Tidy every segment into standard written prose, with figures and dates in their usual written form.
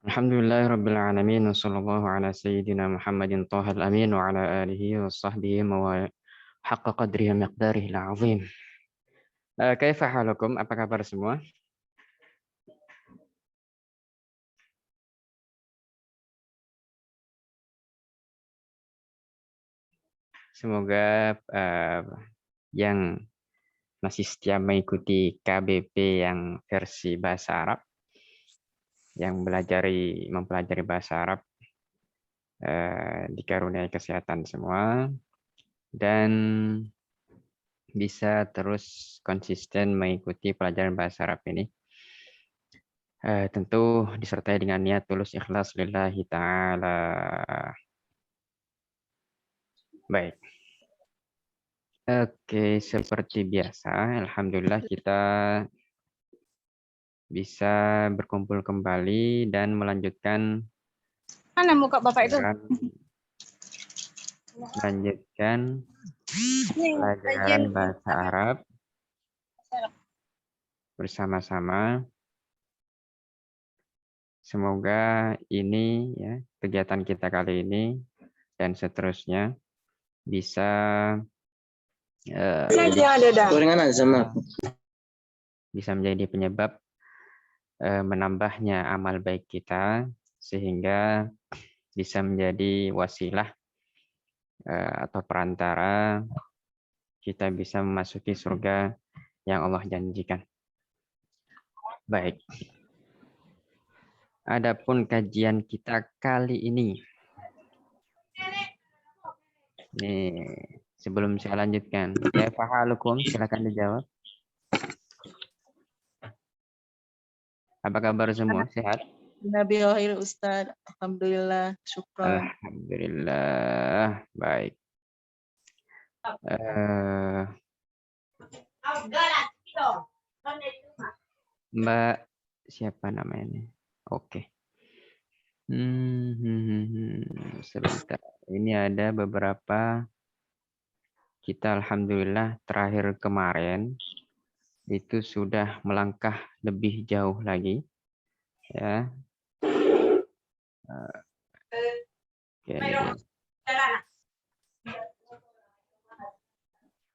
Alhamdulillahirabbil alamin wassallallahu ala sayyidina Muhammadin thahal amin wa ala alihi wa sahbihi wa haqqa qadrihi wa miqdarihi al-azim. Kaifa halukum? Apa kabar semua? Semoga yang masih setia mengikuti KBP yang versi bahasa Arab, yang mempelajari bahasa Arab, dikaruniai kesehatan semua dan bisa terus konsisten mengikuti pelajaran bahasa Arab ini. Tentu disertai dengan niat tulus ikhlas lillahi ta'ala. Baik. Oke, seperti biasa, alhamdulillah kita bisa berkumpul kembali dan melanjutkan Mana muka Bapak itu? Melanjutkan pelajaran bahasa Arab bersama-sama. Semoga ini ya kegiatan kita kali ini dan seterusnya bisa bisa menjadi penyebab menambahnya amal baik kita sehingga bisa menjadi wasilah atau perantara kita bisa memasuki surga yang Allah janjikan. Baik. Adapun kajian kita kali ini. Nih, sebelum saya lanjutkan. Ya, fahalukum, silakan dijawab. Apa kabar semua? Sehat? Nabi Wahil Ustaz, alhamdulillah, syukur. Alhamdulillah, baik. Mbak, siapa namanya? Oke. Sebentar. Ini ada beberapa. Kita alhamdulillah terakhir kemarin itu sudah melangkah lebih jauh lagi. Ya.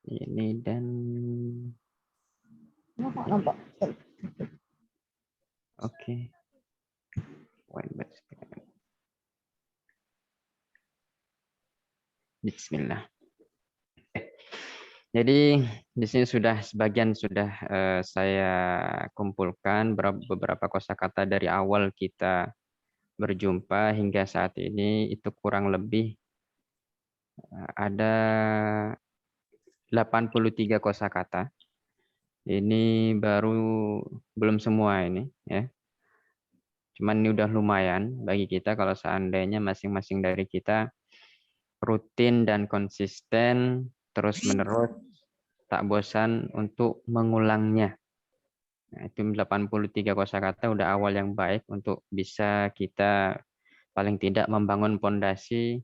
Ini dan oke. Bismillah. Jadi di sini sebagian sudah saya kumpulkan beberapa kosakata dari awal kita berjumpa hingga saat ini itu kurang lebih ada 83 kosakata. Ini baru belum semua ini ya. Cuman ini udah lumayan bagi kita kalau seandainya masing-masing dari kita rutin dan konsisten terus-menerus tak bosan untuk mengulangnya. Nah, itu 83 kosakata udah awal yang baik untuk bisa kita paling tidak membangun pondasi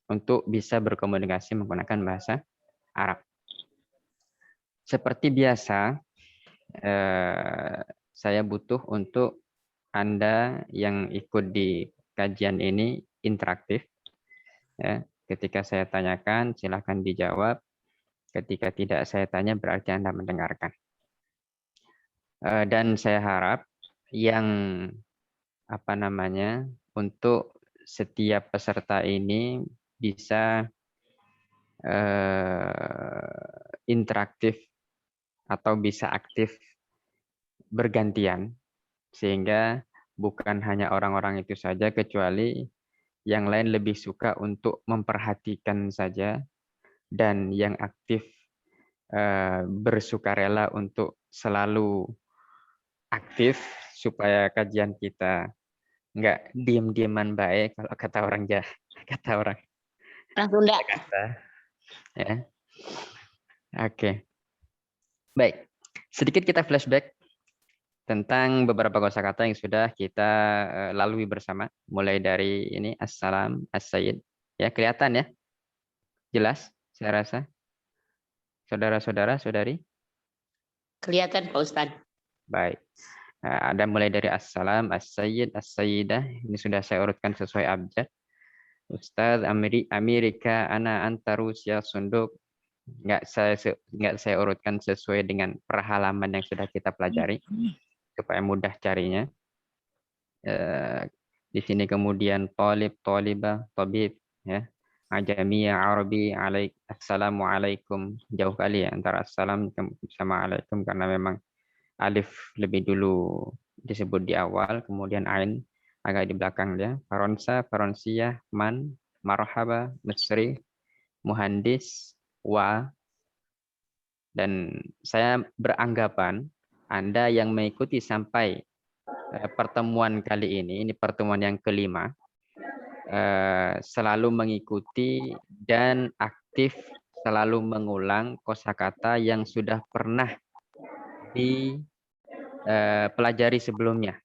untuk bisa berkomunikasi menggunakan bahasa Arab. Seperti biasa, saya butuh untuk Anda yang ikut di kajian ini interaktif. Ya, ketika saya tanyakan, silakan dijawab. Ketika tidak saya tanya, berarti Anda mendengarkan. Dan saya harap yang untuk setiap peserta ini bisa interaktif atau bisa aktif bergantian sehingga bukan hanya orang-orang itu saja kecuali yang lain lebih suka untuk memperhatikan saja dan yang aktif bersukarela untuk selalu aktif supaya kajian kita nggak diem-dieman baik kalau kata orang Sunda. Ya. Oke. Baik. Sedikit kita flashback tentang beberapa kosakata yang sudah kita lalui bersama. Mulai dari ini assalam, as-sayyid. Ya, kelihatan ya? Jelas saya rasa. Saudara-saudara, saudari? Kelihatan Pak Ustadz. Baik. Ada mulai dari assalam, as-sayyid, as-sayyidah. Ini sudah saya urutkan sesuai abjad. Ustadz, Amerika, ana, anta, Rusia, Sunduk. Nggak saya urutkan sesuai dengan per halaman yang sudah kita pelajari supaya mudah carinya. Di sini kemudian talib, talibah, tabib, ya. Ajamiyah, Arabi, assalamualaikum. Jauh kali ya antara assalam sama alaikum karena memang alif lebih dulu disebut di awal, kemudian ain agak di belakang dia. Faronsa, Faronsiyah, man, marhaba, Misri, muhandis, wa. Dan saya beranggapan Anda yang mengikuti sampai pertemuan kali ini pertemuan yang kelima, selalu mengikuti dan aktif selalu mengulang kosakata yang sudah pernah dipelajari sebelumnya.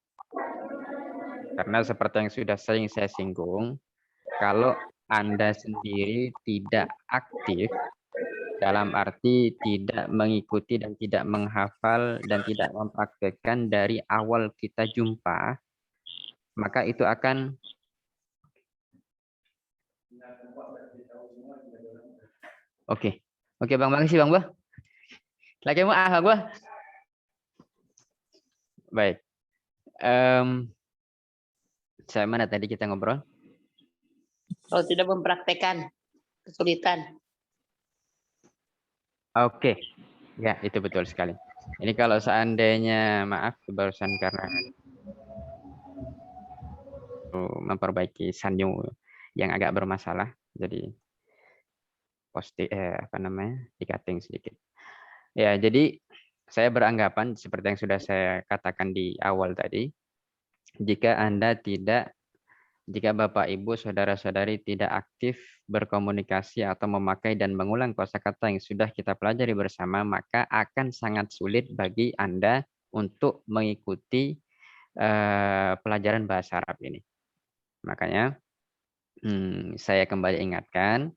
Karena seperti yang sudah sering saya singgung, kalau Anda sendiri tidak aktif, dalam arti tidak mengikuti dan tidak menghafal dan tidak mempraktekkan dari awal kita jumpa, maka itu akan Oke, Bang, makasih Bang Bah. Lagi mau Bang Bah. Baik. Saya mana tadi kita ngobrol? Kalau tidak mempraktekkan, kesulitan. Oke, ya itu betul sekali. Ini kalau seandainya, maaf barusan karena memperbaiki sanyo yang agak bermasalah, jadi dikating sedikit. Ya, jadi saya beranggapan seperti yang sudah saya katakan di awal tadi, jika Bapak Ibu saudara-saudari tidak aktif berkomunikasi atau memakai dan mengulang kosakata yang sudah kita pelajari bersama, maka akan sangat sulit bagi Anda untuk mengikuti pelajaran bahasa Arab ini. Makanya saya kembali ingatkan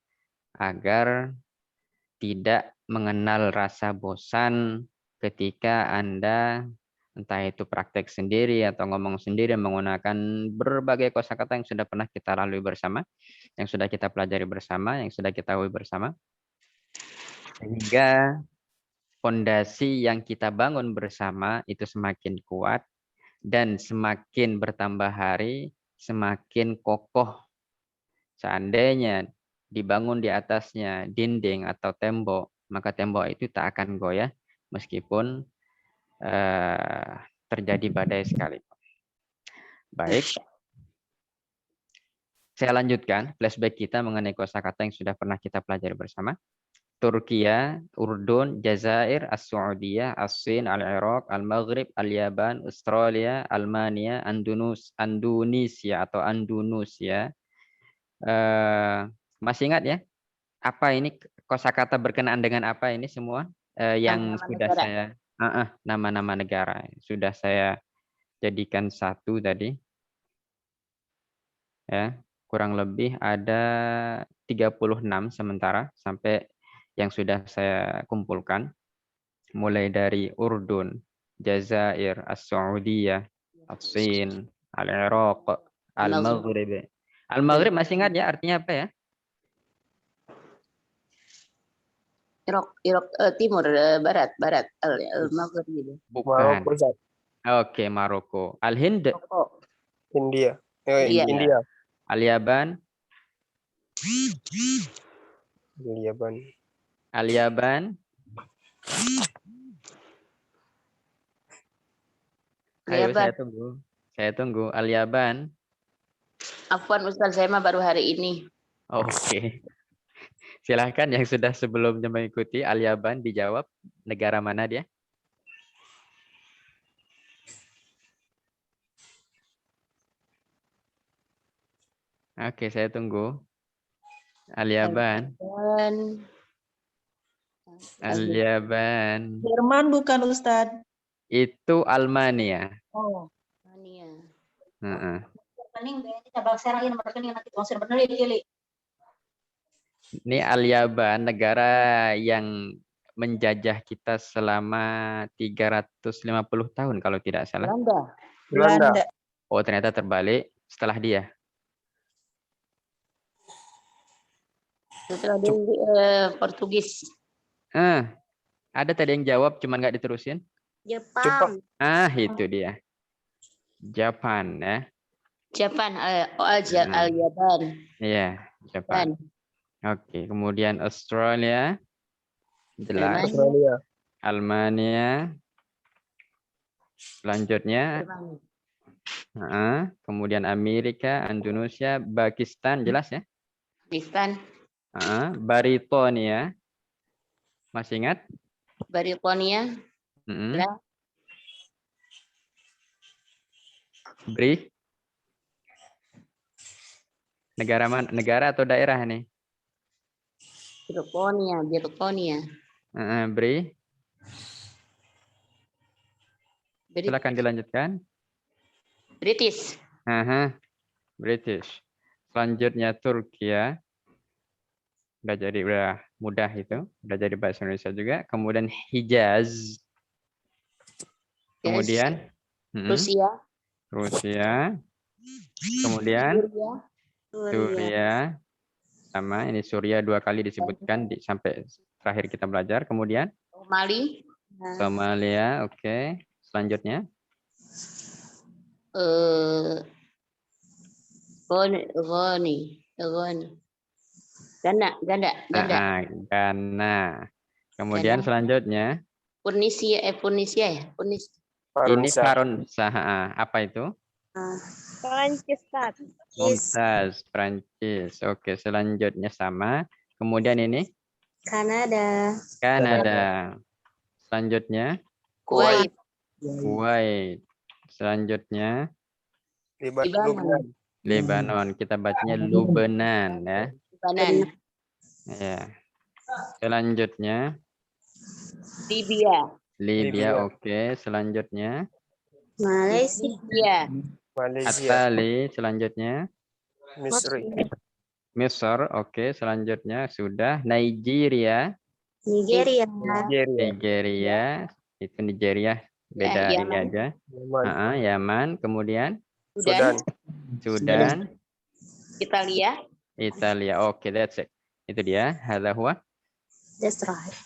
agar tidak mengenal rasa bosan ketika Anda entah itu praktek sendiri atau ngomong sendiri menggunakan berbagai kosakata yang sudah pernah kita lalui bersama, yang sudah kita pelajari bersama, yang sudah kita ketahui bersama. Sehingga fondasi yang kita bangun bersama itu semakin kuat dan semakin bertambah hari, semakin kokoh. Seandainya dibangun di atasnya dinding atau tembok, maka tembok itu tak akan goyah meskipun terjadi badai sekalipun. Baik, saya lanjutkan flashback kita mengenai kosakata yang sudah pernah kita pelajari bersama. Turkiya, Urdun, Jazair, As-Saudiyah, As-Sin, Al-Iraq, Al-Maghrib, Al-Yaban, Australia, Almania, Indonesia atau Andalusia. Masih ingat ya? Apa ini kosakata berkenaan dengan apa ini semua yang Nama-nama sudah negara. saya nama-nama negara sudah saya jadikan satu tadi. Ya, kurang lebih ada 36 sementara sampai yang sudah saya kumpulkan. Mulai dari Urdun, Jazair, As-Saudiyah, As-Sin, Al-Iraq, Al-Maghrib. Al-Maghrib masih ingat ya artinya apa ya? Irak, timur, barat, al-Maghrib gitu. Bukan. Maroko, Zat. Oke, Maroko. Al-Hind, India. Iya. India. Al-Yaban, Yaban. Al-Yaban. Ayo Yaban. Saya tunggu. Al-Yaban. Afwan Ustaz, saya mah baru hari ini. Oke. Silahkan yang sudah sebelumnya mengikuti Al-Yaban dijawab negara mana dia? Oke, saya tunggu. Al-Yaban. Al-Yaban. Jerman bukan Ustadz? Itu Almania. Oh. Mania. Ini Al-Yaban, negara yang menjajah kita selama 350 tahun kalau tidak salah. Belanda. Belanda. Oh, ternyata terbalik setelah dia. Setelah dia Portugis. Ada tadi yang jawab, cuman nggak diterusin. Jepang. Itu dia. Japan ya. Japan, Al-Yaban. Iya, Japan. Oke, kemudian Australia. Jelas. Australia. Almania. Selanjutnya, kemudian Amerika, Indonesia, Pakistan, jelas ya. Pakistan, Baritonia. Masih ingat? Baritonia, Bri. Negara atau daerah nih? Birtonia. Bri. Silakan dilanjutkan. British. British. Selanjutnya Turki. Udah mudah itu. Udah jadi bahasa Indonesia juga. Kemudian Hijaz. Kemudian Rusia. Kemudian Suria. Sama, ini Suria 2 kali disebutkan sampai terakhir kita belajar. Kemudian Somalia, oke. Selanjutnya Ghana. Kemudian Ghana. Selanjutnya Tunisia ya? ini Faransa. Apa itu? Prancis. Mumtaz, Prancis. Oke, selanjutnya sama. Kemudian ini Kanada. Selanjutnya Kuwait. Selanjutnya Lebanon. Kita bacanya Lubenan ya. Ya. Selanjutnya Libya. Oke. Selanjutnya Malaysia. Atali. Selanjutnya Misr. Oke. Selanjutnya sudah Nigeria. Itu Nigeria. Beda ini aja. Yaman. Kemudian Sudan. Italia. Oke, that's it. Itu dia. Hadza huwa. That's right.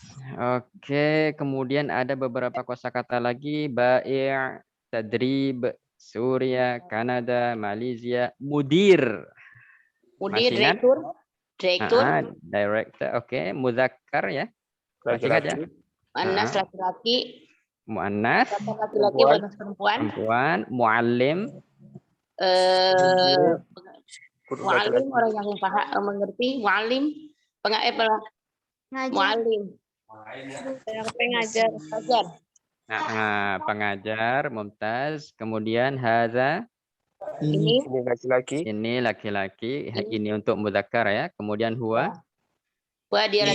Oke, kemudian ada beberapa kosakata lagi. Bai', tadrib, Suria, Kanada, Malaysia, mudir. Direktur. Director. Oke, muzakkar ya. Masih ingat ya? Muannas laki-laki. Muannas. Laki-laki perempuan. Muallim. Muallim orang yang mengerti. Muallim. Muallim. Pengajar. Pengajar, mumtaz. Kemudian hadza. Ini laki-laki. Ini laki-laki. Ini untuk mudzakkar ya. Kemudian huwa. Dia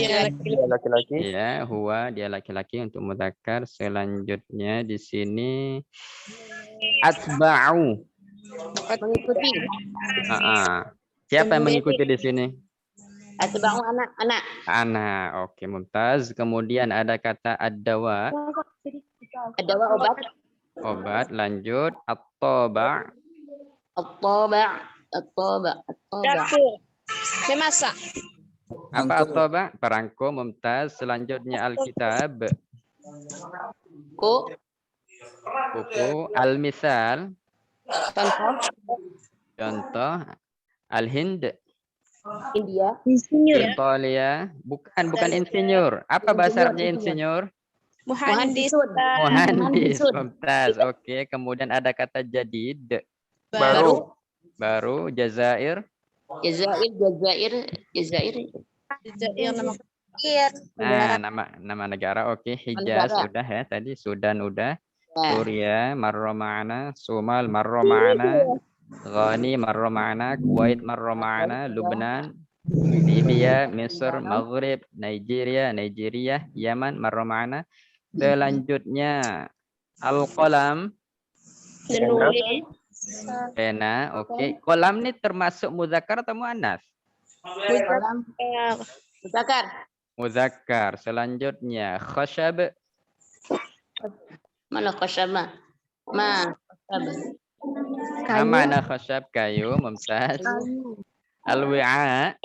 laki-laki. Iya, huwa dia laki-laki untuk mudzakkar. Selanjutnya di sini atba'u. Mengikuti. Siapa yang mengikuti di sini? Atba'u anak. Oke, mumtaz. Kemudian ada kata ad-dawa. Ad-dawa Obat. Lanjut at-taba'. Dapur. Memasak. Apa at-taba'? Perangko. Mumtaz. Selanjutnya al-kitab. Buku. Al-misal. Contoh. Al-Hind. India. Italia. Bukan insinyur. Apa bahasa Arabnya insinyur? Muhandis. Mumtaz. Oke, kemudian ada kata jadid. Baru. Jazair. Nama negara. Oke, Hijaz udah ya tadi. Sudan udah. Suria marra ma'ana. Sumal marra ma'ana. Ghani marra ma'ana. Kuwait marra ma'ana. Lubnan, Libya, Mesir, Maghrib, Nigeria, Yaman marra ma'ana. Selanjutnya al-qalam. Pena. Oke. Kolam ini termasuk mudzakkar atau muannas? Muzakkar. Muzakkar. Selanjutnya khashab. Mana kosyama? Ma. Mana khashab? Kayu. Mumtaz. Al-wi'a.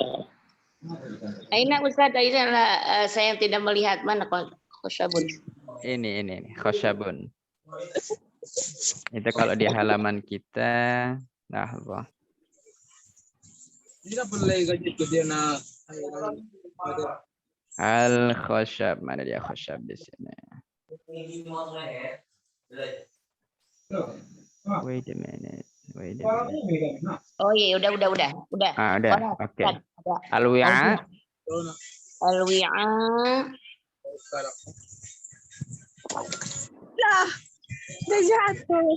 Aina Ustaz, saya yang tidak melihat mana kosyabun. Ini khashabun. Itu kalau di halaman kita. Nah, Allah. Al-khashab. Mana dia khashab di sini? Wait a minute. Oh iya, udah. Ah, udah. Oke. Ada. Al-wi'a. Al-wi'a. Lah, udah jatuh.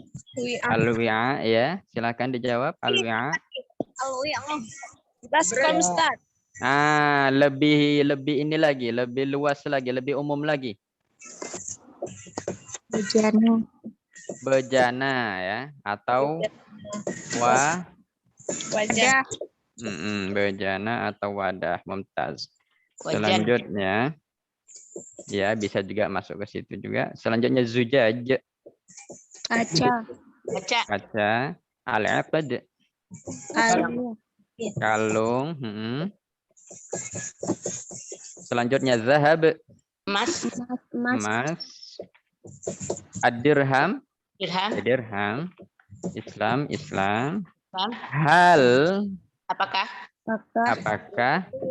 Al-wi'a, ya. Silakan dijawab. Al-wi'a. Baskom, Ustaz. Ah, lebih ini lagi, lebih luas lagi, lebih umum lagi. Bejana ya, atau Wajah. bejana atau wadah. Mumtaz. Wajan. Selanjutnya, ya bisa juga masuk ke situ juga. Selanjutnya zujaj. Kaca. Al-aqd. Kalung. Selanjutnya zahab. Mas. Ad-dirham. Dirham. Dirham. Islam. Hal. Apakah?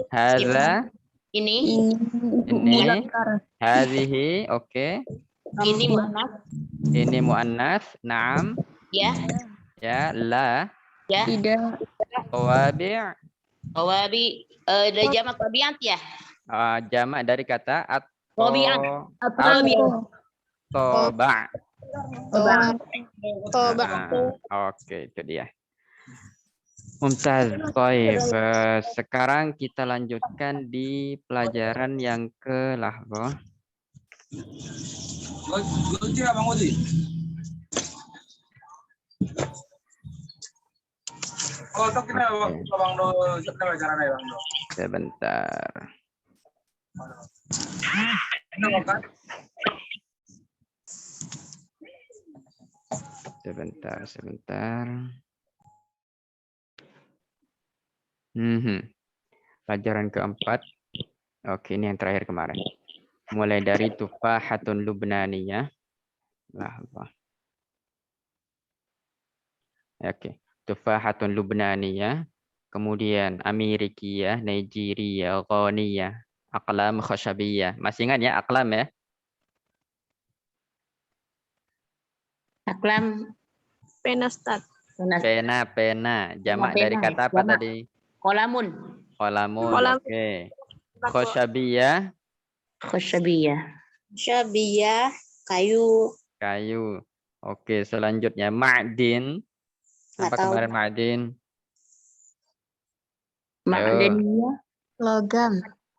Hadza. Ini. Hadhihi. Oke. Ini muannas. Ini muannas. Naam. Ya. Ya. La. Ya. Tawabi'. Ada jamak tabiat ya? Jamak dari kata Tabiat. toba. Toba. Oke, itu dia. Mumtaz. Baik. Sekarang kita lanjutkan di pelajaran yang ke lahbah. Sebentar. Sebentar. Pelajaran keempat. Oke, ini yang terakhir kemarin. Mulai dari tufahatun lubnaniyah. Lahbah. Oke. Tufahatun lubnaniyah. Kemudian Amerikiyah, Nigeria, Ghaniyah, aqlam khashabiyah. Masih ingat ya aqlam ya? Aklam. Pena, Ustaz. Pena. Jamak dari kata apa tadi? Kolamun. Oke. Khashabiyah. Syabiyah, kayu. Oke, selanjutnya ma'din. Apa kemarin ma'din? Ma'daniyah.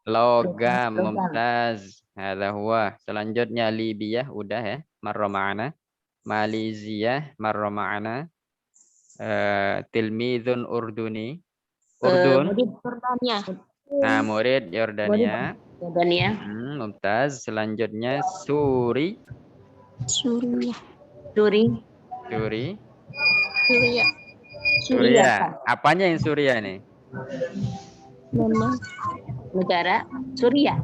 Logam. Mumtaz. Hadza huwa. Selanjutnya Libiyah udah ya. Marra ma'ana. Malaysia marra ma'ana. Tilmidun Urduni. Urdun. Nah, murid Yordania. Mumtaz. Selanjutnya Suri. Suria. Apanya yang Suria nih? Negara Suria.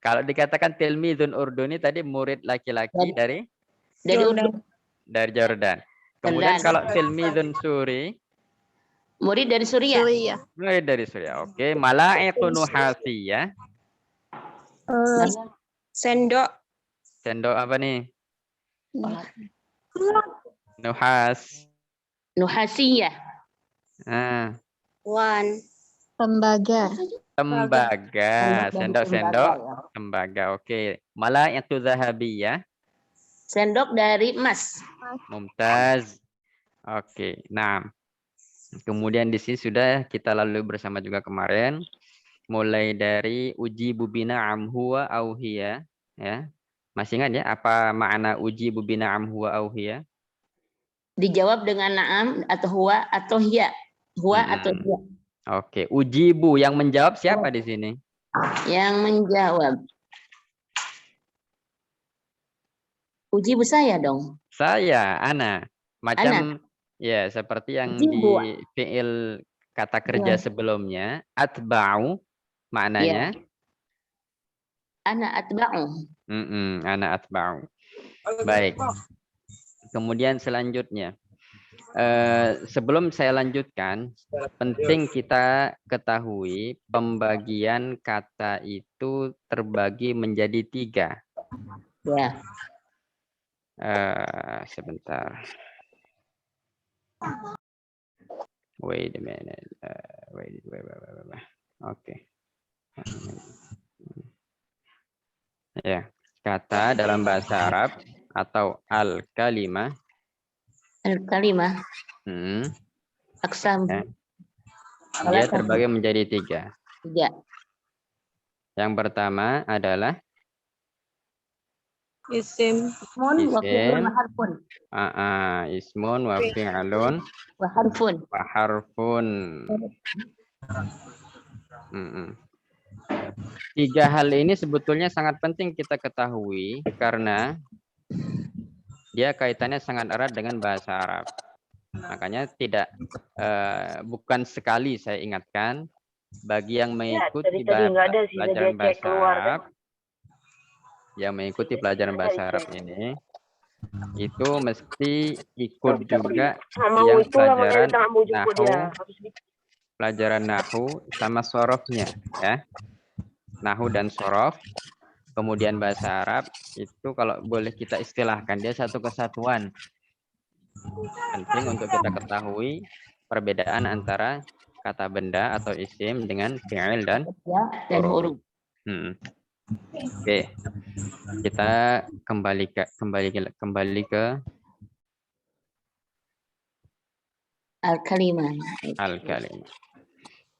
Kalau dikatakan tilmidun Urduni tadi murid laki-laki dari Jordan. Kemudian kalau tilmidun Suri, murid dari Suria. murid dari Suria. Oke, mala'iqun nuhasiyah. Sendok. Sendok apa nih? Nuhasiyah. Tembaga. Sendok. Tembaga. Oke. Mala'iqu zahabiyah. Sendok dari emas. Mumtaz. Oke. Nah. Kemudian di sini sudah kita lalui bersama juga kemarin. Mulai dari uji bubina amhuwa auhiya. Ya. Masih ingat ya apa makna uji bubina amhuwa auhiya? Dijawab dengan na'am atau huwa atau hiya. Huwa atau hiya. Oke. Ujibu yang menjawab siapa di sini? Yang menjawab. Uji bu saya dong. Saya, ana. Macam ya seperti yang Uji di bu. fiil kata kerja sebelumnya, atba'u maknanya. Ana atba'u. Ana atba'u. Baik. Kemudian selanjutnya. Sebelum saya lanjutkan, penting kita ketahui pembagian kata itu terbagi menjadi 3. Ya. Sebentar. Wait a minute. Wait. Oke. Ya, kata dalam bahasa Arab atau al-kalimah. Al-kalimah. Aksam. Ya. Dia terbagi menjadi 3. 3. Yang pertama adalah Isim. Ismun wa fi'lun wa harfun. Ismun wa fi'lun Wa harfun. wa harfun. 3 hal ini sebetulnya sangat penting kita ketahui karena dia kaitannya sangat erat dengan bahasa Arab. Makanya bukan sekali saya ingatkan bagi yang mengikuti pelajaran bahasa Arab, ini itu mesti ikut juga yang pelajaran nahu sama sorofnya, ya. Nahu dan sorof, kemudian bahasa Arab itu kalau boleh kita istilahkan dia satu kesatuan. Penting untuk kita ketahui perbedaan antara kata benda atau isim dengan fi'il dan huruf. Oke. Kita kembali ke Al-kalimah.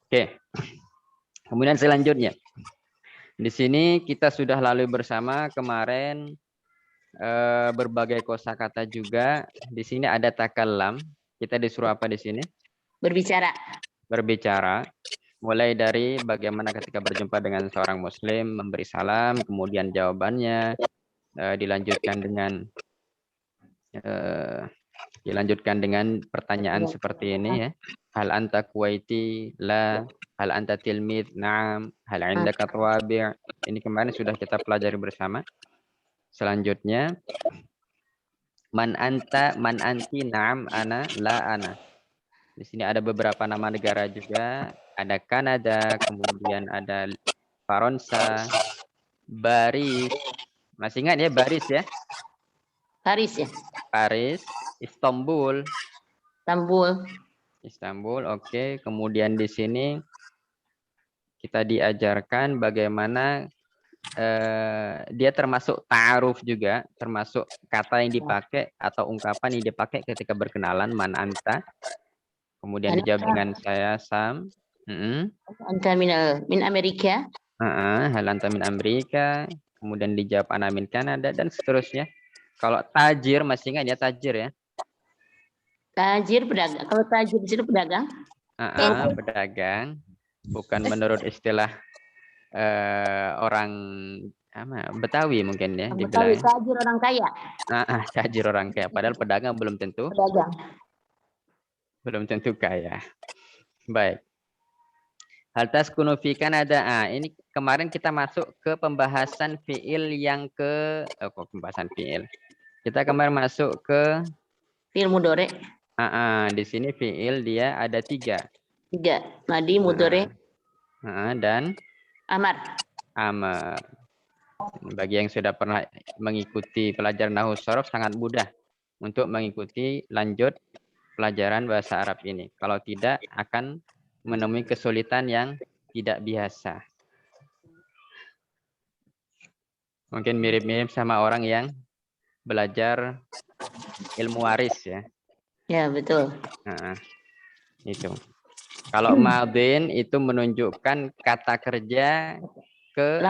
Oke. Kemudian selanjutnya. Di sini kita sudah lalui bersama kemarin berbagai kosakata juga. Di sini ada takallam. Kita disuruh apa di sini? Berbicara. Mulai dari bagaimana ketika berjumpa dengan seorang muslim, memberi salam, kemudian jawabannya dilanjutkan dengan pertanyaan seperti ini, ya. Hal anta kuwaiti? La. Hal anta tilmid? Na'am. Hal indaka tawabi'? Ini kemarin sudah kita pelajari bersama. Selanjutnya, man anta, man anti? Na'am, ana, la, ana. Di sini ada beberapa nama negara juga. Ada Kanada, kemudian ada Faransa, Baris. Masih ingat ya Baris ya? Paris ya? Paris, Istanbul. Istanbul, oke. Kemudian di sini kita diajarkan bagaimana dia termasuk ta'aruf juga, termasuk kata yang dipakai atau ungkapan yang dipakai ketika berkenalan, man anta. Kemudian dijawab dengan saya Sam. Anta min Amerika. Hal anta min Amerika. Kemudian dijawab ana min Kanada dan seterusnya. Kalau tajir masih ingat ya tajir ya? Tajir pedagang. Kalau tajir di situ pedagang? Pedagang. Bukan menurut istilah orang Betawi mungkin ya dibilang. Tajir orang kaya. Tajir orang kaya. Padahal pedagang belum tentu. Pedagang. Belum tentu kaya. Baik. Hal taskunu fi Kanada. Ini kemarin kita masuk ke pembahasan fiil yang pembahasan fiil. Kita kemarin masuk ke fiil mudhari. Di sini fiil dia ada 3. 3. Madi, mudhari. Dan amar. Bagi yang sudah pernah mengikuti pelajaran nahwu shorof sangat mudah untuk mengikuti lanjut pelajaran bahasa Arab ini. Kalau tidak akan menemui kesulitan yang tidak biasa. Mungkin mirip-mirip sama orang yang belajar ilmu waris ya. Ya, betul. Itu. Kalau madin itu menunjukkan kata kerja ke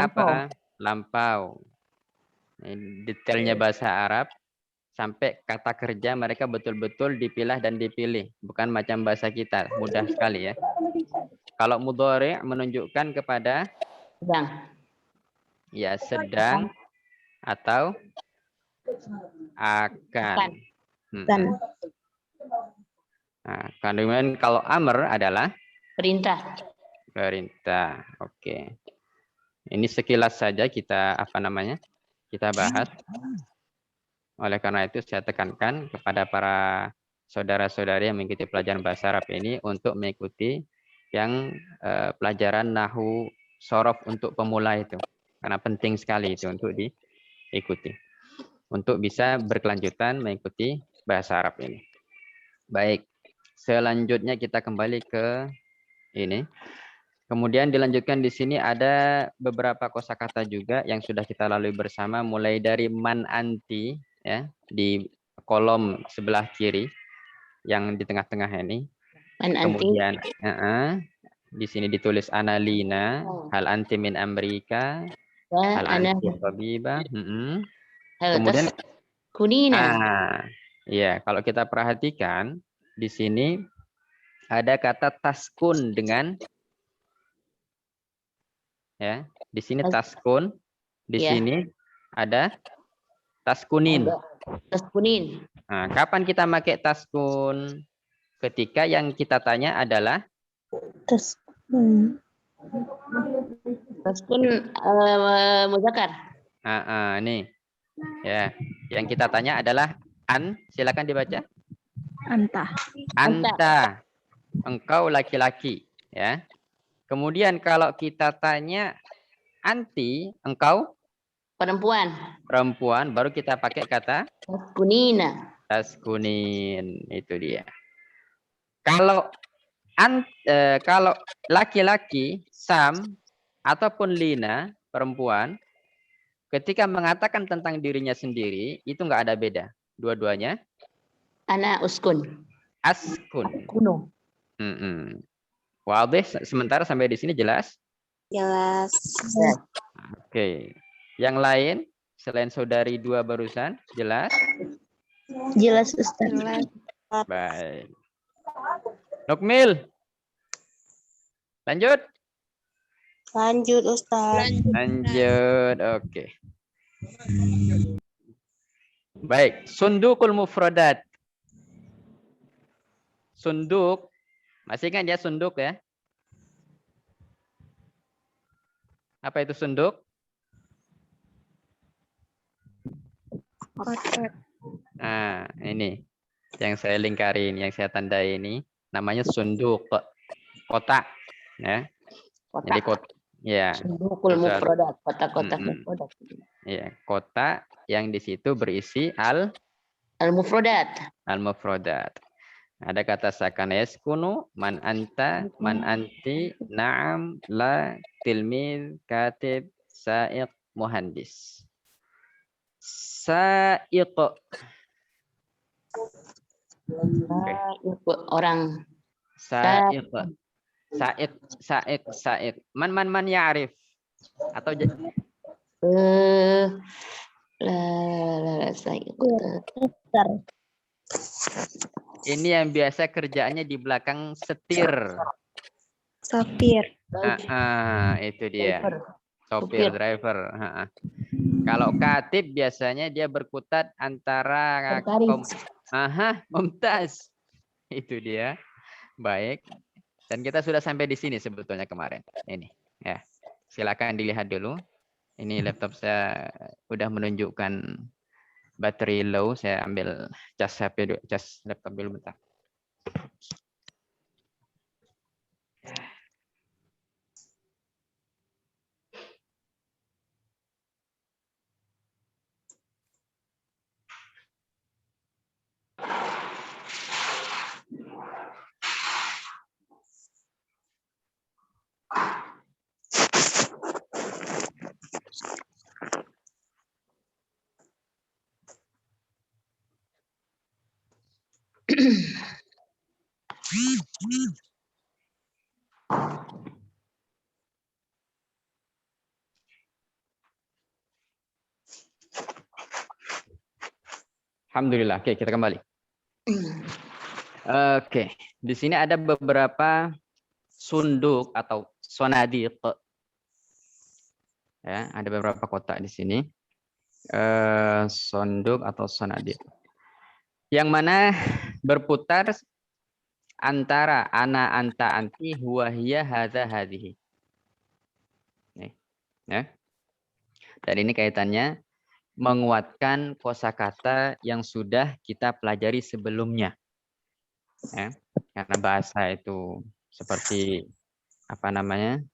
lampau. Ini detailnya bahasa Arab sampai kata kerja mereka betul-betul dipilah dan dipilih, bukan macam bahasa kita, mudah sekali ya. Kalau mudhari menunjukkan kepada Sedang. Ya, sedang atau akan. Dan. Nah, kemudian kalau amr adalah Perintah. perintah. Oke. Ini sekilas saja kita kita bahas. Oleh karena itu saya tekankan kepada para saudara-saudari yang mengikuti pelajaran bahasa Arab ini untuk mengikuti yang pelajaran nahu sorof untuk pemula itu. Karena penting sekali itu untuk diikuti. Untuk bisa berkelanjutan mengikuti bahasa Arab ini. Baik, selanjutnya kita kembali ke ini. Kemudian dilanjutkan di sini ada beberapa kosakata juga yang sudah kita lalui bersama, mulai dari man anti ya di kolom sebelah kiri yang di tengah-tengah ini. Man anti. Kemudian di sini ditulis analina, hal anti min Amerika, hal anti tabiba. Kemudian kunina. Ya, kalau kita perhatikan di sini ada kata taskun dengan ya, di sini taskun, di sini ada taskunin. Taskunin. Nah, kapan kita pakai taskun? Ketika yang kita tanya adalah Taskun. Taskun muzakkar. Nih. Ya, yang kita tanya adalah silakan dibaca. Anta. Engkau laki-laki, ya. Kemudian kalau kita tanya anti, engkau perempuan, baru kita pakai kata taskunina. Taskunin, itu dia. Kalau kalau laki-laki Sam ataupun Lina perempuan, ketika mengatakan tentang dirinya sendiri itu nggak ada beda, dua-duanya Ana uskun. Askun. Kuno. Wadih, sementara sampai di sini jelas? Jelas. Oke. Yang lain selain saudari dua barusan, jelas? Jelas, Ustaz. Baik. Nukmil. Lanjut. Lanjut, Ustaz. Lanjut. Oke. Baik, sundukul mufradat. Sunduk. Masih kan ya sunduk ya? Apa itu sunduk? Nah, ini yang saya lingkari ini, yang saya tandai ini namanya sunduk, kotak, ya. Kotak. Jadi ya. Sundukul mufradat, kotak-kotak mufradat. Ya, kotak yang di situ berisi al-mufradat. Al-mufradat. Ada kata sakan yaskunu, man anta, man anti, na'am, la, tilmid, katib, sa'iq, muhandis. Sa'iq. Orang. Sa'iq. Sa'iq. Man ya'rif. Atau ini yang biasa kerjaannya di belakang setir. Sopir. Itu dia. Sopir, driver. Kalau katib biasanya dia berkutat antara mumtaz. Itu dia. Baik. Dan kita sudah sampai di sini sebetulnya kemarin. Ini ya. Silakan dilihat dulu. Ini laptop saya udah menunjukkan baterai low, saya ambil cas HP dulu, cas laptop dulu bentar. Alhamdulillah. Oke, kita kembali. Oke, di sini ada beberapa sunduk atau sonadiq. Ya, ada beberapa kotak di sini. Sonduk atau sonadid. Yang mana berputar antara ana, anta, anti, huwa, hiya, hadza, hadhihi. Nih, ya. Dan ini kaitannya menguatkan kosakata yang sudah kita pelajari sebelumnya. Ya, karena bahasa itu seperti apa namanya?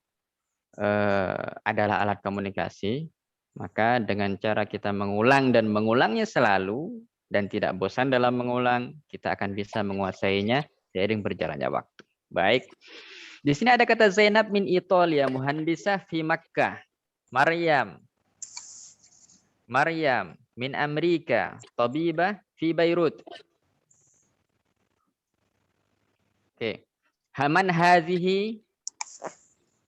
Adalah alat komunikasi, maka dengan cara kita mengulang dan mengulangnya selalu dan tidak bosan dalam mengulang, kita akan bisa menguasainya seiring berjalannya waktu. Baik. Di sini ada kata Zainab min Italia, muhandisah fi Makkah. Maryam min Amerika, tabibah fi Beirut. Oke. Haman hazihi,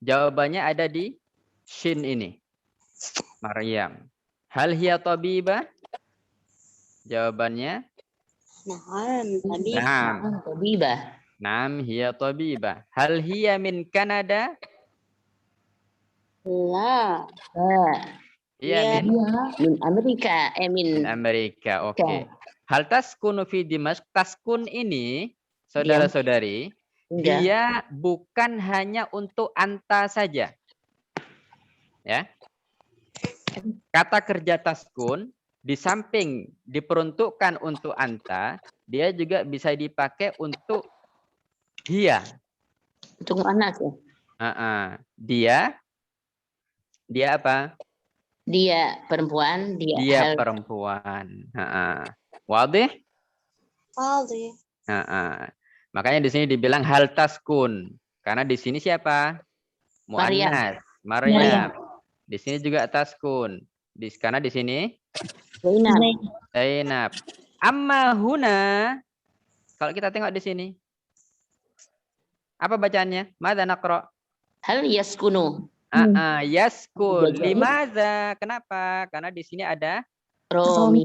jawabannya ada di shin ini. Maryam. Hal hiya tabibah? Jawabannya Naam. Tabibah. Naam hiya tabibah. Hal hiya min Kanada? La. Iya, Iya. Min Amerika. min Amerika. Oke. Hal taskunu fi Dimashq? Taskun ini, saudara-saudari, dia bukan hanya untuk anta saja. Ya. Kata kerja taskun di samping diperuntukkan untuk anta, dia juga bisa dipakai untuk hiya. Untuk anak ya. Dia apa? Dia perempuan, Dia perempuan. Wadih? Fadhi. Makanya di sini dibilang hal taskun. Karena di sini siapa? Muannas. Maryam. Di sini juga taskun. Karena di sini Zainab. Amma huna. Kalau kita tengok di sini. Apa bacaannya? Madza naqra? Hal yaskunu. Yaskun. Limaza? Kenapa? Karena di sini ada Romi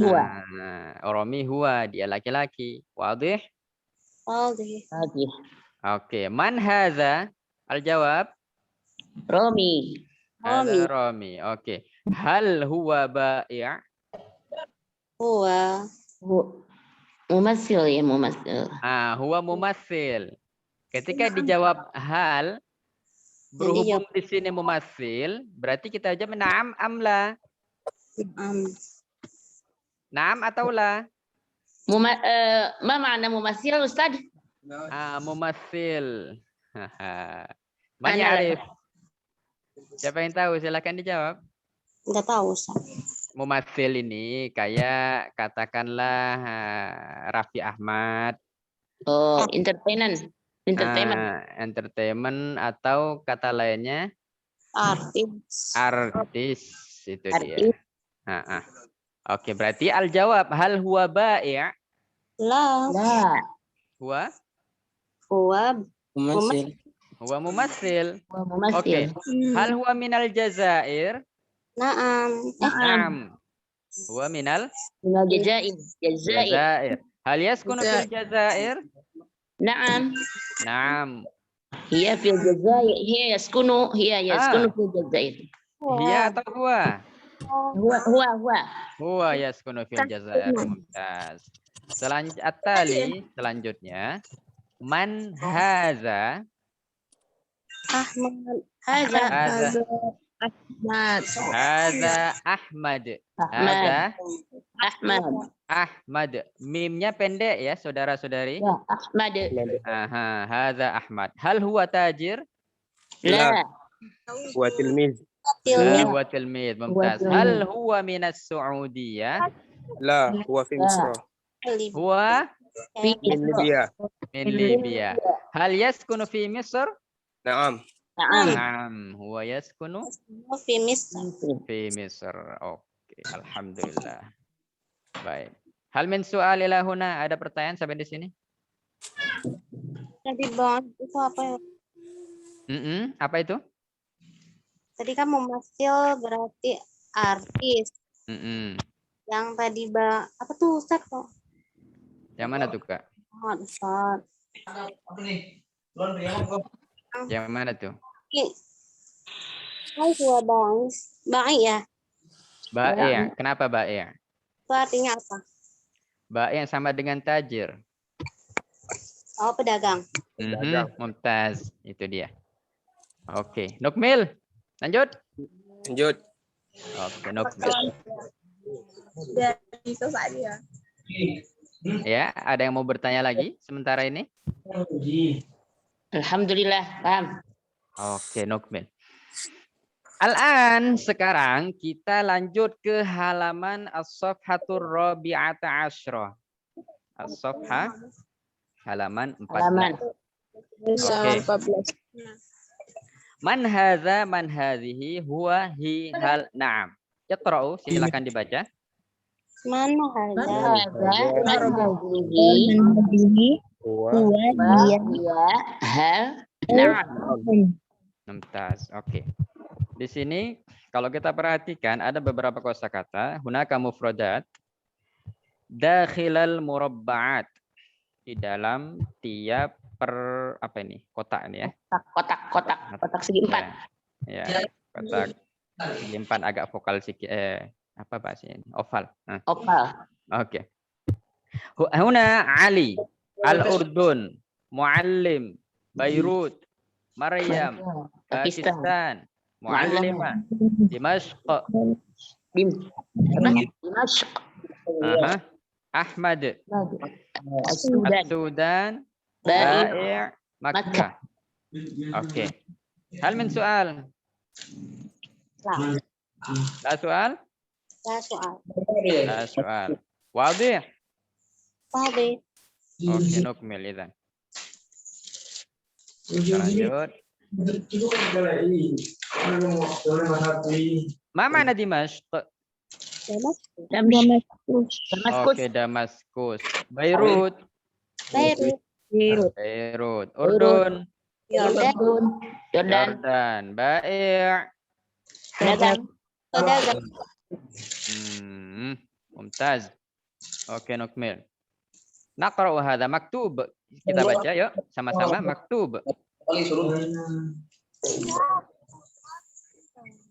huwa. Romi huwa, dia laki-laki. Wadih? Fadhi. Oke. Man haza? Al-jawab? Romi. Hadza Romi. Oke. Hal huwa ba'i'? Huwa. Mumassil ya, mumassil. Huwa mumassil. Ketika dijawab hal, berhubung di sini mumassil, berarti kita aja na'am amla. Na'am atau la? Ma makna mumassil, Ustaz? Mumassil. Man ya'rif? Siapa yang tahu? Silakan dijawab. Enggak tahu, Ustaz. Mumassil ini kayak katakanlah Raffi Ahmad. Oh, entertainment. Entertainment atau kata lainnya artis itu dia. Oke, berarti al-jawab hal huwa ba'i'? La. Huwa mumassil. Huwa mumassil. Mumassil. Oke. Hal huwa minal Jazair? Naam. Huwa minal Jazair. Hal yaskunu fil Jazair? Naam. Hiya fil Jazair. Hiya yaskunu fil Jazair. Hiya atau huwa? Huwa. Huwa yaskunu fil Jazair. Mumtaz. Selanjutnya, man haza? Ahmad. Ahmad. Mimnya pendek ya, saudara-saudari. Ya, Ahmad. Hadza Ahmad. Hal huwa tajir? La. Huwa tilmiz. Huwa tilmiz. Mumtaz. Hal huwa minas Saudiyah? La, huwa fi Misr. Huwa Min Libya. min Libya. Hal yaskunu fi Misr? Naam. Huwa yaskunu Fi Misr. fi Misr. Oke, alhamdulillah. Baik. Hal min su'al ila huna, ada pertanyaan sampai di sini? Tadi Bang, itu apa ya? Apa itu? Tadi kan mumassil berarti artis. Yang tadi apa tuh Ustaz kok? Yang mana tuh, Kak? Ustaz. Yang mana tuh? huwa ba'i ya. Ba'i'. Kenapa ba'i'? Itu artinya apa? Ba'i' sama dengan tajir. Oh, pedagang. Mumtaz. Itu dia. Oke. Nukmil. Lanjut. Lanjut. Oke, Nukmil. Itu saja. Ya, ada yang mau bertanya lagi sementara ini? Alhamdulillah, paham. Oke, Nukmil. Al-an, sekarang kita lanjut ke halaman as-safhatur rabi'ata asyrah. As-safha halaman 14. Halaman. Oke. Man hadza man hadhihi huwa hi hal na'am. Iqra'u, silakan dibaca. Mana Hadza hadza? hadhihi Huwa hiya hal na'am. Mumtaz. Oke. Di sini kalau kita perhatikan ada beberapa kosakata hunaka mufradat dakhilal murabba'at, di dalam tiap kotak ini ya. Kotak segi 4. Ya, kotak segi 4 agak vokal sedikit apa bahasanya ini? Oval. Nah. Opal. Oke. Huna Ali, Al-Urdun, Muallim, Beirut, Maryam, Pakistan, Muallimah, Dimashq, Dimashq. Ahmad, Sudan. Sudan, Ba'i' Ba'i', Makkah. Oke. Hal min soal? La soal? La soal. La soal. Wadih? Wadih. Oke, nukmil idzan. Kita lanjut. Ma mana Dimashq? Damaskus. Oke, Damaskus. Beirut. Beirut. Urdun. Yordan. Jordan. Ba'i'. Pedagang. Mumtaz. Oke, nukmil. Naqra'u hadza maktub. Kita baca yuk sama-sama maktub.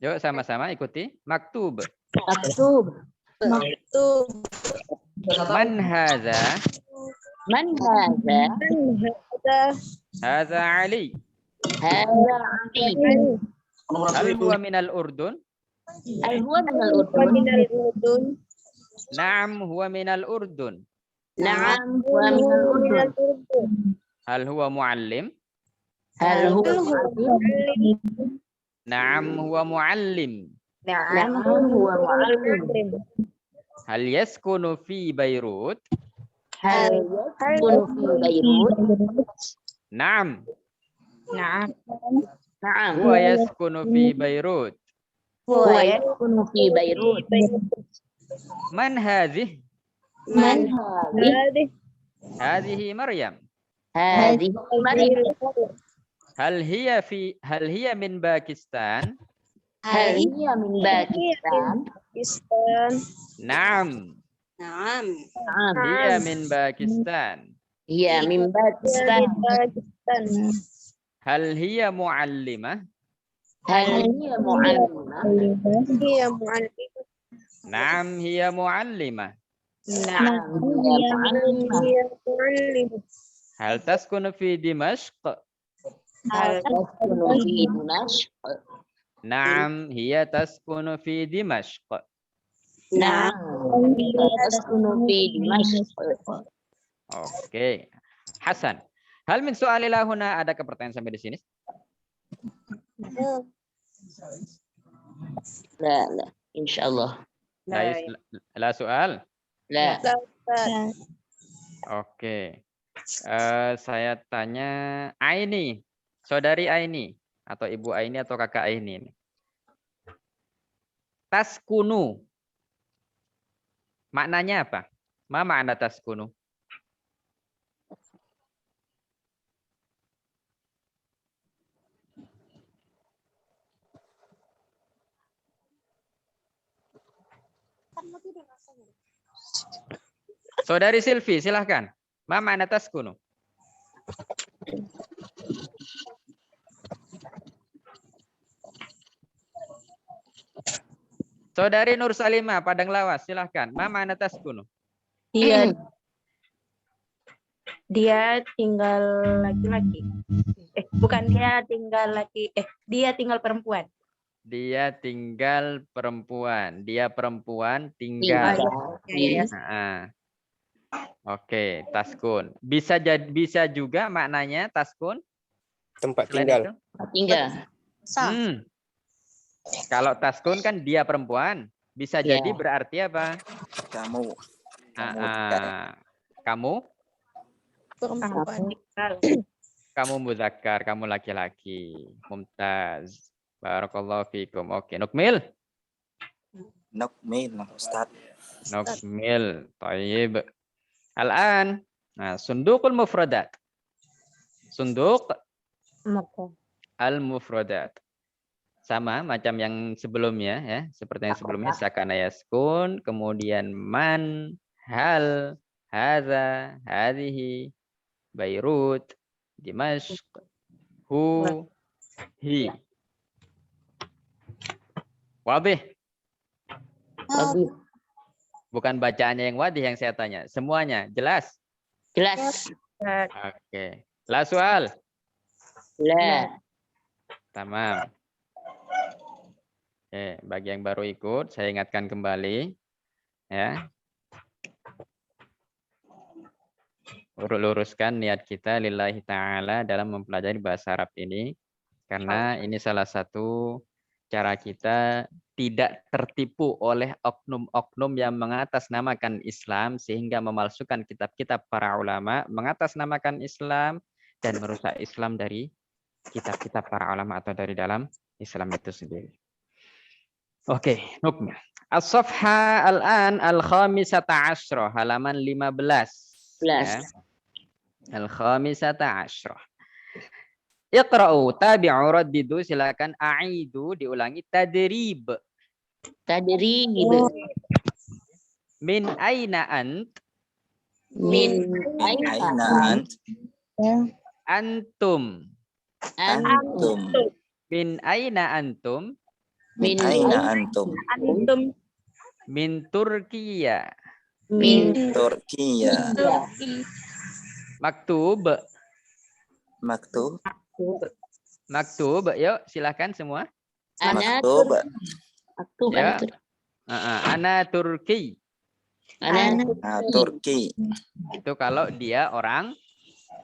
Yuk sama-sama ikuti maktub. Man hadza? Man hadza? Hadza Ali. Hadza Ali. Hal huwa minal Urdun? Hal huwa minal Urdun? Naam huwa minal Urdun. Na'am huwa minal Urdun. Hal huwa muallim? Hal huwa muallim? Naam huwa muallim. Na'am huwa muallim. Hal yaskunu fi Beirut? Hal yaskunu fi Beirut? Naam. Na'am. Huwa yaskunu fi Beirut. Huwa yaskunu fi Beirut. Man hadhihi? Man hadhihi? Hadhihi Maryam. Hadhihi Maryam. Hal hiya min Pakistan? Hal hiya min Pakistan? Naam. Naam. Hiya min Pakistan. Hiya min Pakistan. Hal hiya muallimah? Hal hiya muallimah? Hiya muallimah. Naam hiya muallimah. Na'am hiya muallimah. Hal taskunu fi Dimashq? Hal taskunu fi Dimashq? Naam hiya taskunu fi Dimashq. Na'am hiya taskunu fi Dimashq. Oke. Hasan. Hal min su'alillah huna, ada pertanyaan sampai di sini? La, insyaallah. La soal? La. Oke. Saya tanya Aini, saudari Aini, atau ibu Aini atau kakak Aini. Taskunu. Maknanya apa? Ma makna taskunu? Saudari Silvi, silahkan. Ma makna taskunu? Saudari Nur Salimah, Padang Lawas, silahkan. Ma ma'na taskunu? Dia tinggal laki-laki. Bukan dia tinggal laki. Dia tinggal perempuan. Dia tinggal perempuan. Dia perempuan tinggal. Tinggal. Ah. Oke, taskun. Bisa juga maknanya taskun. Tempat Selain tinggal. itu? Tinggal. Kalau taskun kan dia perempuan. Bisa Ya. jadi berarti apa? Kamu. Kamu? Perempuan. Kamu muzakkar, kamu laki-laki. Mumtaz. Barakallahu fikum. Oke, Nukmil? Nukmil, Ustaz. Nukmil. Tayyib. Al-an. Nah, sundukul mufradat. Sunduk al-mufradat. Sama macam yang sebelumnya ya, seperti yang sebelumnya sakana yaskun, kemudian man, hal, hadza, hadhihi, Beirut, Dimashq, hu, hi. Wadih. Bukan bacaannya yang wadih yang saya tanya, semuanya jelas? Jelas. Oke. La soal. La. Tamam. Oke, bagi yang baru ikut, saya ingatkan kembali. Ya. Luruskan niat kita lillahi ta'ala dalam mempelajari bahasa Arab ini. Karena ini salah satu cara kita tidak tertipu oleh oknum-oknum yang mengatasnamakan Islam sehingga memalsukan kitab-kitab para ulama, mengatasnamakan Islam dan merusak Islam dari kitab-kitab para ulama atau dari dalam Islam itu sendiri. Oke, nukmil. As-safha al-an al-khamisata asyrah, halaman 15. Ya. Al-khamisata asyrah. Iqra'u tabi'u raddidu, silakan a'idu diulangi tadrib. Tadrib. Min aina ant? Min Aina ant? Antum. Antum. Min aina antum? Min aina antum? Min Turkiya. Min Turkiya. Maktub. Maktub. Maktub. Yuk, silakan semua. Maktub. Maktub. Ya. Ana Turki. Turki. Itu kalau dia orang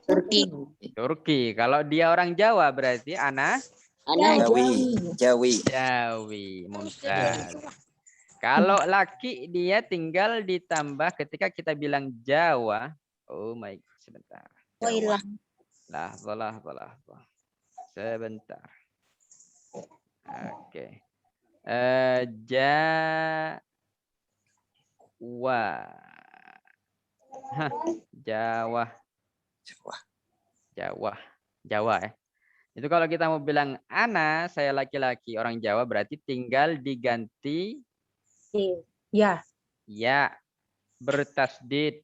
Turki. Turki. Kalau dia orang Jawa berarti ana Jawi. Jawi. Jawi. Mumtaz. Kalau laki dia tinggal ditambah ketika kita bilang Jawa. Oh my, sebentar. Lah. Sebentar. Oke. Jawa. Jawa. Jawa ya. Itu kalau kita mau bilang ana, saya laki-laki orang Jawa berarti tinggal diganti Ya. ya bertasdid.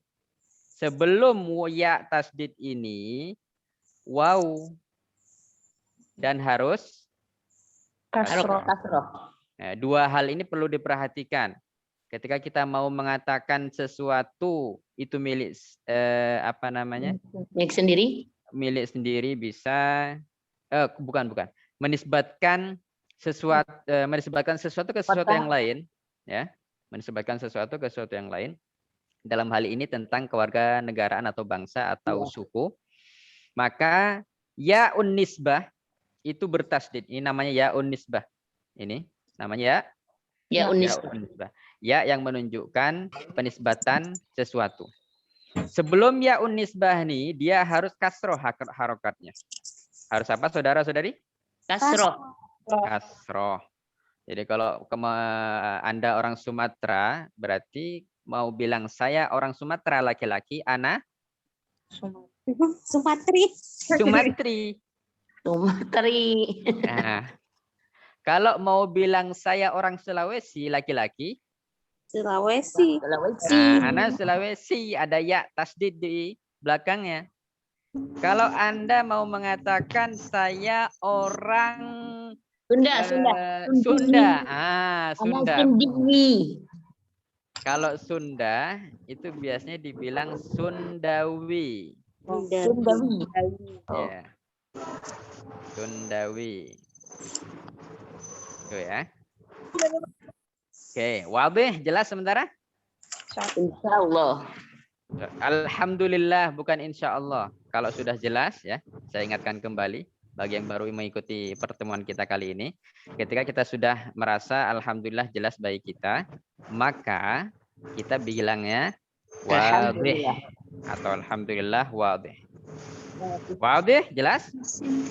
Sebelum ya tasdid ini waw dan harus Kasroh. Nah, dua hal ini perlu diperhatikan. Ketika kita mau mengatakan sesuatu itu milik Milik sendiri. Milik sendiri bisa bukan. Menisbatkan sesuatu ke sesuatu yang lain, ya. Menisbatkan sesuatu ke sesuatu yang lain. Dalam hal ini tentang kewarganegaraan atau bangsa atau suku. Maka ya'un nisbah itu bertasdid. Ini namanya ya'un nisbah. Ini namanya Ya'un nisbah. Ya yang menunjukkan penisbatan sesuatu. Sebelum ya'un nisbah nih, dia harus kasroh harokatnya. Harus apa saudara-saudari? Kasroh. Kasroh. Jadi kalau Anda orang Sumatera, berarti mau bilang saya orang Sumatera laki-laki, ana? Sumatri. Nah, kalau mau bilang saya orang Sulawesi laki-laki, Sulawesi. ana Sulawesi, ada ya tasdid di belakangnya. Kalau Anda mau mengatakan saya orang Sunda, Sunda. Sunda. Ana Sunda. Sundiwi. Kalau Sunda itu biasanya dibilang Sundawi. Sundawi. Ya. Sundawi. Itu ya. Oke, wabih jelas sementara? Insya Allah. Alhamdulillah, bukan insya Allah. Kalau sudah jelas ya, saya ingatkan kembali bagi yang baru mengikuti pertemuan kita kali ini. Ketika kita sudah merasa alhamdulillah jelas bagi kita, maka kita bilangnya wadih atau alhamdulillah wadih. Wadih jelas?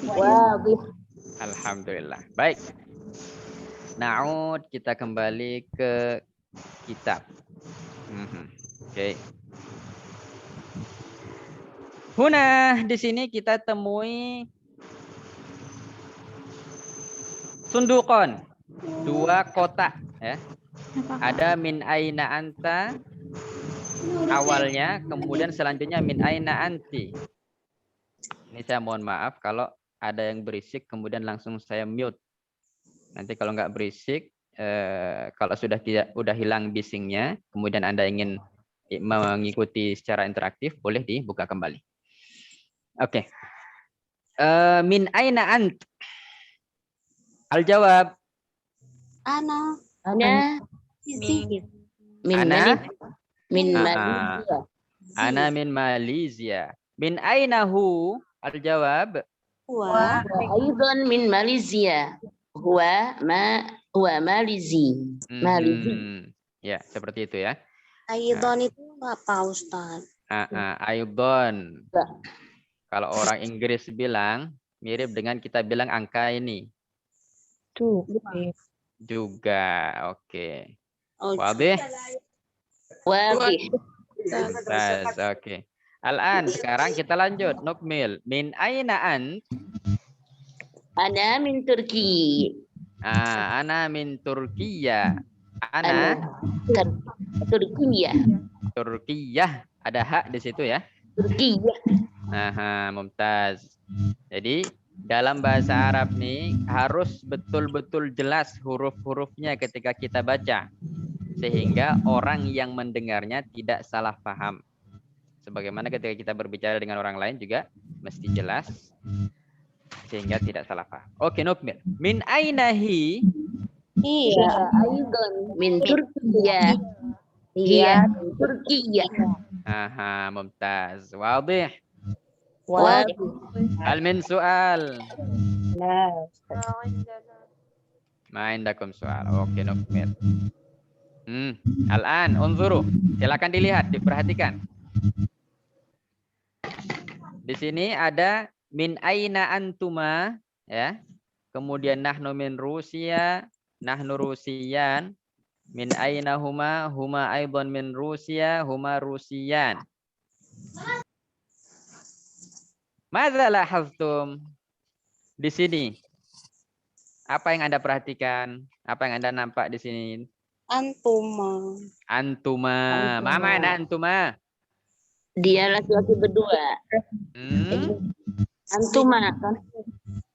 Wadih. Alhamdulillah. Baik. Na'ud, kita kembali ke kitab. Oke. Huna, di sini kita temui sundukon, 2 kotak ya. Ada min aina anta awalnya, kemudian selanjutnya min aina anti. Ini saya mohon maaf kalau ada yang berisik kemudian langsung saya mute. Nanti kalau nggak berisik, kalau sudah hilang bisingnya, kemudian Anda ingin mengikuti secara interaktif, boleh dibuka kembali. Oke. Min aina ant? Al-jawab. Ana. Ana min Ana? Malaysia. Ana min Malaysia. Min aina hu? Al-jawab. Wa. Aidan min Malaysia. Huwa Malizi. Malizi. Ya, seperti itu ya. Aidon itu apa, Ustaz? Aidon. Kalau orang Inggris bilang, mirip dengan kita bilang angka ini. Juga, oke. Wabih? Wadih. Oke. Al-an, sekarang kita lanjut. Nukmil. Min aina ant? Ana min Turki. Ana min Turkiya. Ana? Turkiya. Turkiyah. Ada hak di situ ya. Turkiya. Mumtaz. Jadi dalam bahasa Arab nih harus betul-betul jelas huruf-hurufnya ketika kita baca. Sehingga orang yang mendengarnya tidak salah paham. Sebagaimana ketika kita berbicara dengan orang lain juga mesti jelas. Sehingga tidak salah paham. Oke, nukmil. Min ainahi? Iya. Aidan min Turkiya. Iya, Turkiya. Mumtaz. Wadih. Wadih. Hal min soal? Ma indakum soal. Oke, nukmil. Al-an, unzuru. Silakan dilihat, diperhatikan. Di sini ada min aina antuma ya. Kemudian nahnu min Rusia, nahnu Rusiyan. Min aina huma, huma aidan min Rusia, huma Rusiyan. Madza lahaztum? Di sini apa yang Anda perhatikan? Apa yang Anda nampak di sini? Antuma. Antuma. Ma mana antuma? Dia laki-laki berdua. Antuma kan?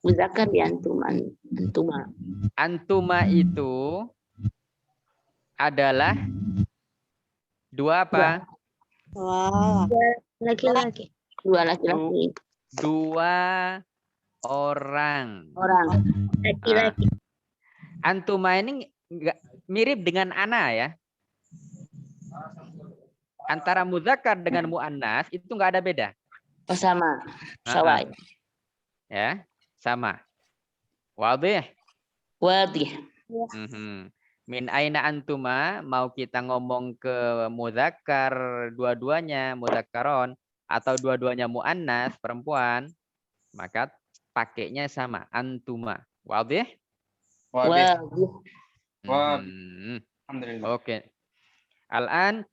Muzakkar di antuma. Antuma itu adalah 2 apa? Wah. Laki-laki. 2 laki-laki. 2 orang. Laki-laki. Antuma ini mirip dengan ana ya. Antara muzakkar dengan muannas itu enggak ada beda. Oh, sama. Sawai. Ya, sama. Wadih. Wadih. Min aina antuma, mau kita ngomong ke muzakkar dua-duanya, muzakkaron, atau dua-duanya muannas, perempuan, maka pakainya sama, antuma. Wadih? Wadih. Alhamdulillah. Oke. Al-an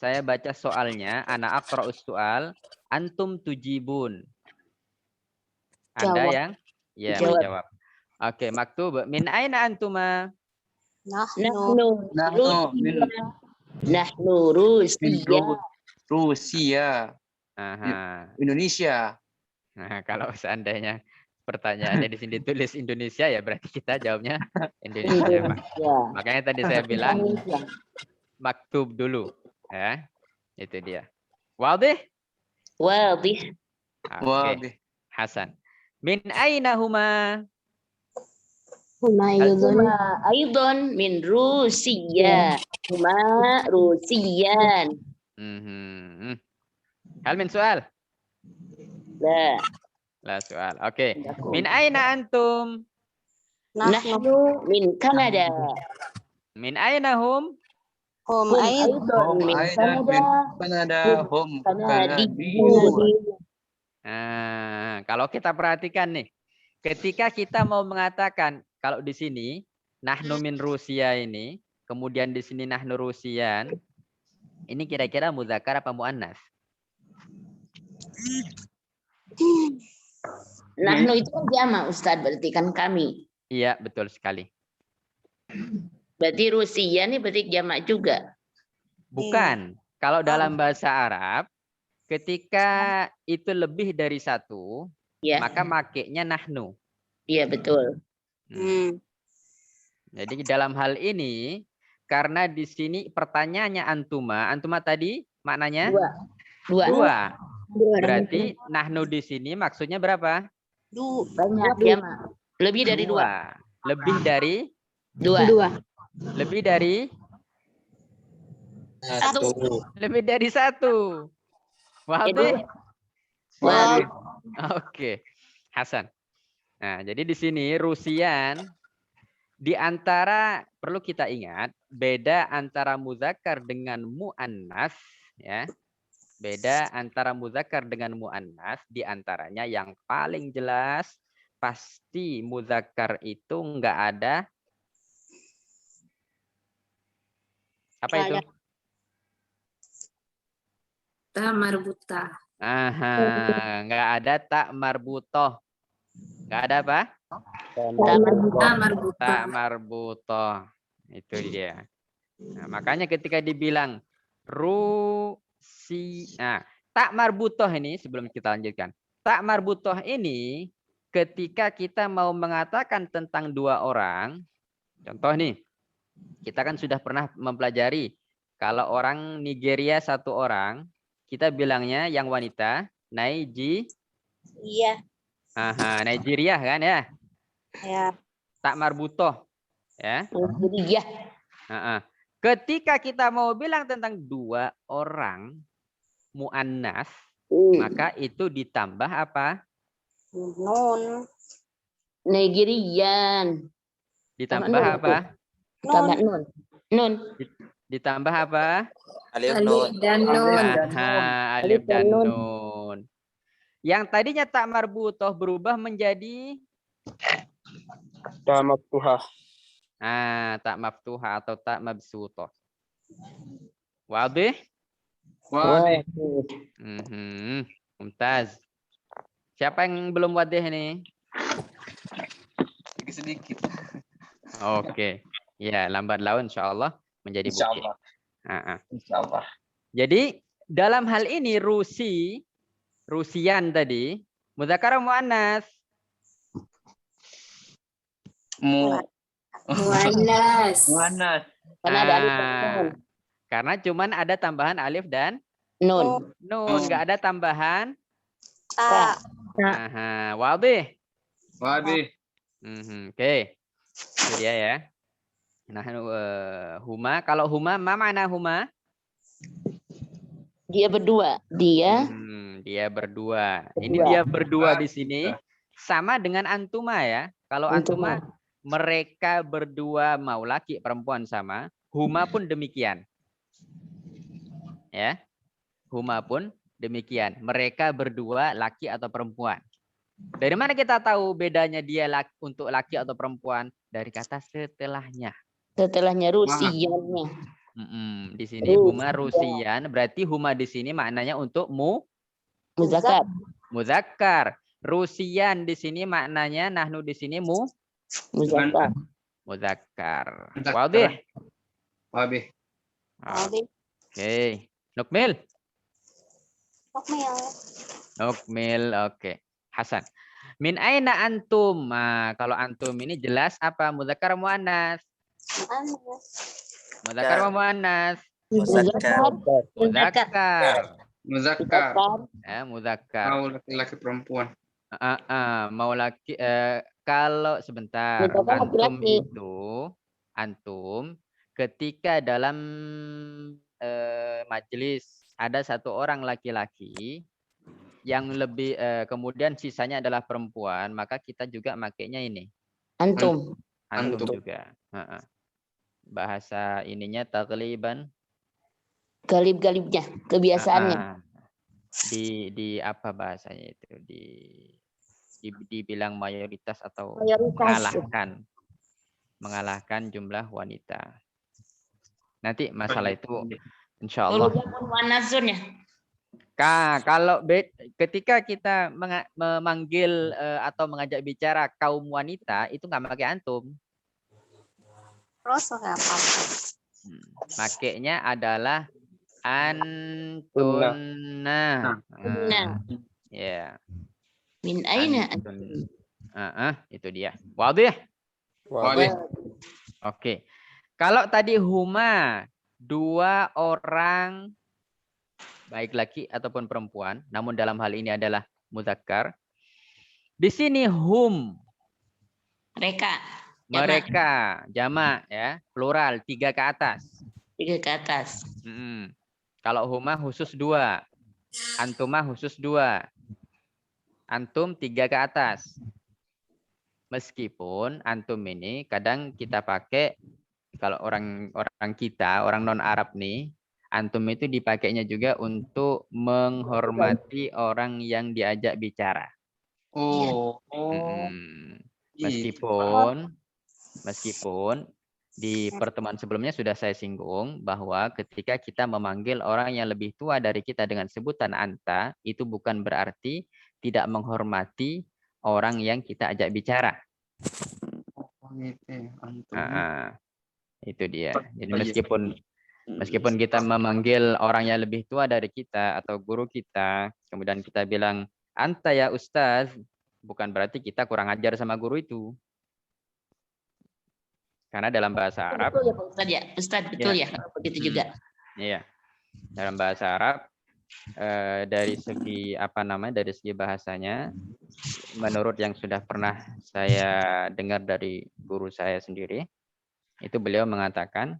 saya baca soalnya, ana aqra'us soal, antum tujibun. Anda Jawab. yang Jawab. menjawab. Oke, maktub. Min aina antuma? Nahnu. Nahnu Rusia. Rusia. Aha. Indonesia. Nah, kalau seandainya pertanyaannya di sini tulis Indonesia ya, berarti kita jawabnya Indonesia, Pak. Ya. Makanya tadi saya bilang Indonesia. maktub dulu, ya. Itu dia. Wadih? Wadih. Oke. Hasan. Min aina huma? Humayudun. Huma aidon min Rusia. Huma Rusian. Mhm. Hal min soal? La. La soal. Oke. Min aina antum? Nahnu min Kanada. Min aina hum? Hum Hum aid. aidon min Kanada. Kanada, home, Kanadiyun. Nah, kalau kita perhatikan nih, ketika kita mau mengatakan kalau di sini nahnu min Rusia ini, kemudian di sini nahnu Rusian, ini kira-kira muzakkar apa muannas? Nahnu itu kan jamak Ustadz, berarti kan kami. Iya, betul sekali. Berarti Rusia nih berarti jamak juga. Bukan. Kalau dalam bahasa Arab, ketika itu lebih dari satu, Ya, maka makainya nahnu. iya betul. Jadi dalam hal ini, karena di sini pertanyaannya antuma, antuma tadi maknanya Dua. dua. Berarti nahnu di sini maksudnya berapa? Banyak jamak. Lebih dari dua. Lebih dari Dua. lebih dari Satu. lebih dari satu. Wadih? Wah, Oke. Hasan. Nah, jadi di sini Rusian di antara perlu kita ingat beda antara muzakkar dengan muannas ya. Beda antara muzakkar dengan muannas di antaranya yang paling jelas pasti muzakkar itu enggak ada apa itu? Ta marbuta. Aha, enggak ada tak marbutoh. Enggak ada apa? Ta marbuta. Tak marbutoh. Itu dia. Nah, makanya ketika dibilang tak marbutoh ini sebelum kita lanjutkan. Tak marbutoh ini ketika kita mau mengatakan tentang dua orang, contoh nih, kita kan sudah pernah mempelajari kalau orang Nigeria satu orang, kita bilangnya yang wanita Iya. Nigeria kan ya? Ya. Tak marbutoh ya. jadi ya. Ketika kita mau bilang tentang dua orang muannas, maka itu ditambah apa? Nun. Nigerian. Ditambah apa? Tambah nun. Nun. Ditambah apa? Alif Alif nun. dan nun. Alif dan nun. Yang tadinya tak marbutoh berubah menjadi Ta maftuhah. tak maftuhah atau tak mabsutoh. Wadih? Wadih. Mumtaz. Siapa yang belum wadih nih? Sedikit. Oke. Ya, lambat laun insyaallah menjadi bukti. Insyaallah. Insyaallah. Jadi dalam hal ini Rusian tadi muzakkar muannas. Muannas. Karena ada alif dan nun. Karena cuman ada tambahan alif dan Nun. nun, enggak ada tambahan. Ta. Wadih. Wadih. Oke. Itu dia ya. Nah, huma, kalau huma, ma mana huma? Dia berdua. Dia Berdua. Ini dia berdua di sini sama dengan antuma ya. Kalau antuma mereka berdua mau laki perempuan sama, huma pun demikian. Ya. Huma pun demikian. Mereka berdua laki atau perempuan. Dari mana kita tahu bedanya dia untuk laki atau perempuan? Dari kata setelahnya. setelahnya Rusiannya. Di sini huma Rusian, berarti huma di sini maknanya untuk Muzakkar. muzakkar. Rusian di sini maknanya nahnu di sini Muzakkar. muzakkar. Wadih? Wadih. Oke. Nukmil? Nukmil. Nukmil, oke. Hasan. Min aina antum? Nah, kalau antum ini jelas apa? Mudzakkar muannas. Mudzakkar muannas. Muzakkar. Mudzakkar. Muzakkar. Mudzakkar. Mau laki-laki perempuan. Mau laki kalau sebentar Mudzakkar antum laki-laki. itu antum ketika dalam majelis ada satu orang laki-laki yang lebih kemudian sisanya adalah perempuan, maka kita juga makainya ini Antum. antum Antum. juga. Bahasa ininya tagliban. Galib-galibnya, kebiasaannya. Di apa bahasanya itu dibilang mayoritas atau Mayoritas. mengalahkan jumlah wanita. Nanti masalah itu insya Allah. Kalau ketika kita memanggil atau mengajak bicara kaum wanita itu nggak pakai antum. Terus apa? Makainya adalah antuna. Ya. Min aina Antun. Itu dia. Wadih. Wadih. Oke. Kalau tadi huma, 2 orang baik laki ataupun perempuan, namun dalam hal ini adalah mudzakkar. Di sini hum. Mereka jamak ya, plural 3 ke atas. 3 ke atas. Kalau huma khusus 2. Antuma khusus 2. Antum 3 ke atas. Meskipun antum ini kadang kita pakai kalau orang kita, orang non Arab nih, antum itu dipakainya juga untuk menghormati orang yang diajak bicara. Meskipun di pertemuan sebelumnya sudah saya singgung bahwa ketika kita memanggil orang yang lebih tua dari kita dengan sebutan anta, itu bukan berarti tidak menghormati orang yang kita ajak bicara. Itu dia. Jadi meskipun kita memanggil orang yang lebih tua dari kita atau guru kita, kemudian kita bilang anta ya ustaz, bukan berarti kita kurang ajar sama guru itu. Karena dalam bahasa Arab, betul ya Pak Ustaz ya, Ustaz betul ya, begitu juga. Iya, dalam bahasa Arab dari segi dari segi bahasanya, menurut yang sudah pernah saya dengar dari guru saya sendiri, itu beliau mengatakan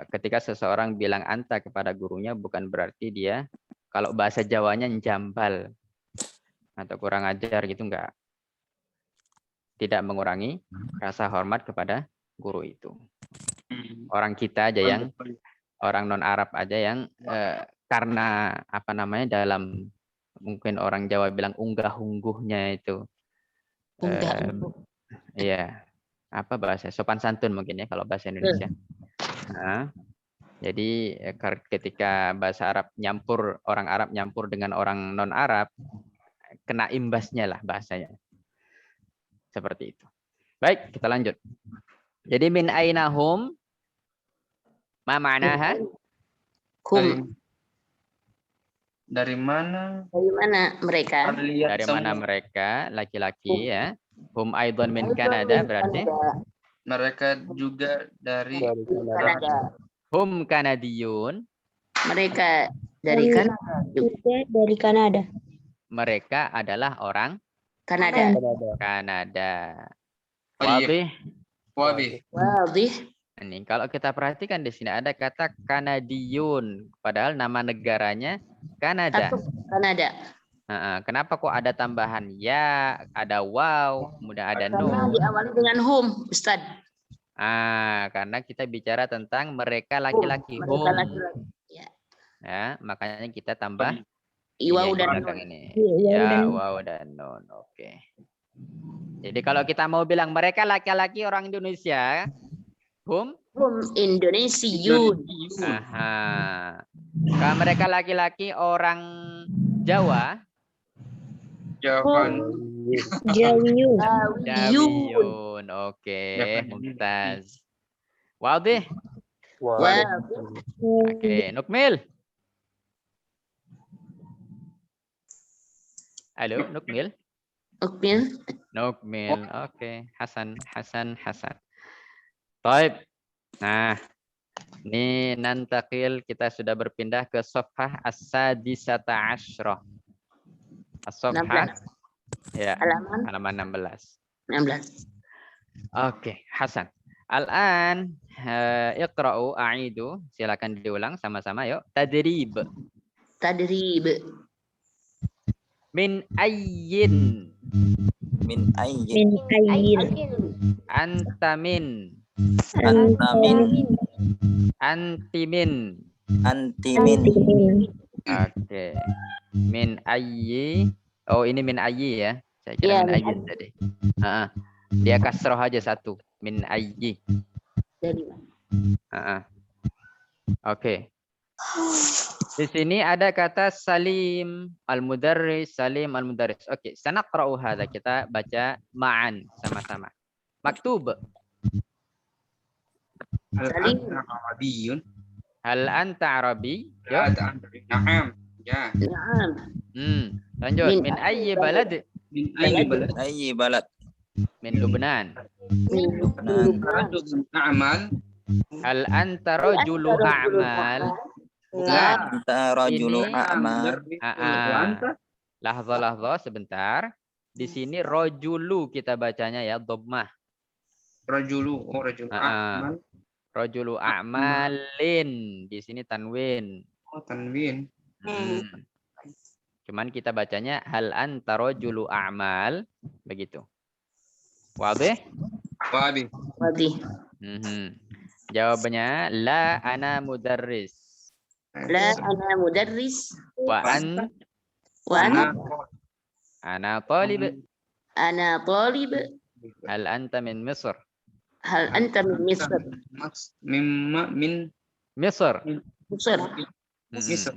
ketika seseorang bilang anta kepada gurunya bukan berarti dia kalau bahasa Jawanya jambal atau kurang ajar gitu, enggak. Tidak mengurangi rasa hormat kepada guru itu. Orang kita aja yang orang non Arab aja yang karena dalam mungkin orang Jawa bilang unggah-ungguhnya itu. Iya. Apa bahasa sopan santun mungkin ya kalau bahasa Indonesia. Jadi ketika bahasa Arab orang Arab nyampur dengan orang non Arab, kena imbasnya lah bahasanya. Seperti itu. Baik, kita lanjut. Jadi min aina hum? Ma ma'naha? Hum. Dari mana? Dari mana mereka? Dari mana mereka? Laki-laki ya. Hum aidon min Kanada berarti? Mereka juga dari Kanada. Hum Kanadiyun. Mereka dari Kanada. Dari Kanada. Mereka adalah orang Kanada. Wadih. Wadih. Ini kalau kita perhatikan di sini ada kata Kanadiyun, padahal nama negaranya Kanada. Kanada. Kenapa kok ada tambahan ya, ada wow, kemudian ada no? Karena diawali dengan hum, Ustaz. Karena kita bicara tentang mereka laki-laki. Mereka laki-laki. Ya, makanya kita tambah Wow dan non. Ya, wow dan non. Oke. Jadi kalau kita mau bilang mereka laki-laki orang Indonesia, hum Indonesiun. Kalau mereka laki-laki orang Jawa, Jawiyun. Oke, mumtaz. Wadih. Oke, Nukmil. Halo, Nukmil. Ukmil. Nukmil. Oke, Hasan. Baik. Nah, ini nantakil kita sudah berpindah ke safhah as-sadisata asyrah. As-safhah 16. ya, Halaman halaman 16. 16. Oke, Hasan. Al-an iqra'u a'idu. Silakan diulang sama-sama yuk. Tadrib. Tadrib. Min ayyin. Min ayyin. Min ayyin. Anta min. Anta min. Anti min. Anti min. Oke. Min ayyi. Oh, ini min ayyi ya. Saya kira Iya, min min ayyin tadi. Dia kasroh aja satu. Min ayyi. Dari Oke. Di sini ada kata salim al-mudarris, salim al-mudarris. Oke, sanaqra'u hadza. Kita baca ma'an sama-sama. Maktub. Salim. Al-Arabiyun. Hal anta Arabi? Yuk. Na'am. Ya. Naam. Lanjut. Min ayyi balad? Min ayyi balad? Ayyi balad. Min Lubnan. Min Lubnan. Rajulun a'mal. Hal anta rajulu a'mal? Bukan. Anta rajulu Ini a'mal. Lahza sebentar. Di sini rojulu kita bacanya ya, dhammah. Rajulu. Oh, rajulu a'mal. Rojulu a'malin. Di sini tanwin. Oh, tanwin. Cuman kita bacanya hal anta rojulu a'mal. Begitu. Wadih? Wabi. Wadi. Jawabannya la ana mudarris. La ana mudarris. Wa ana talib. Ana talib. Hal anta min Misr. Hal anta min Misr. Min Misr. Misr. Misr.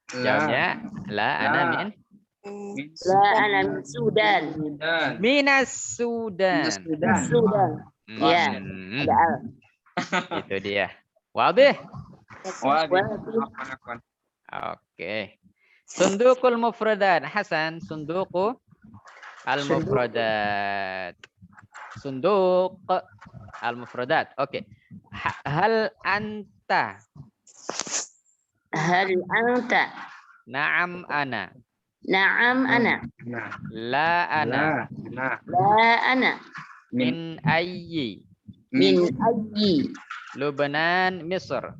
Jawabnya la ana min La ana min Sudan. Minas Sudan. Sudan. Ya. Ada al. Itu dia. Wadih? Wabi. Oke. Sundukul mufradat. Hasan, sunduku al-mufradat. Sunduk al-mufradat. Oke. Hal anta. Hal anta. Naam ana. Naam ana. La ana. La ana. Min ayyi. Min ayyi. Lubnan, Misr.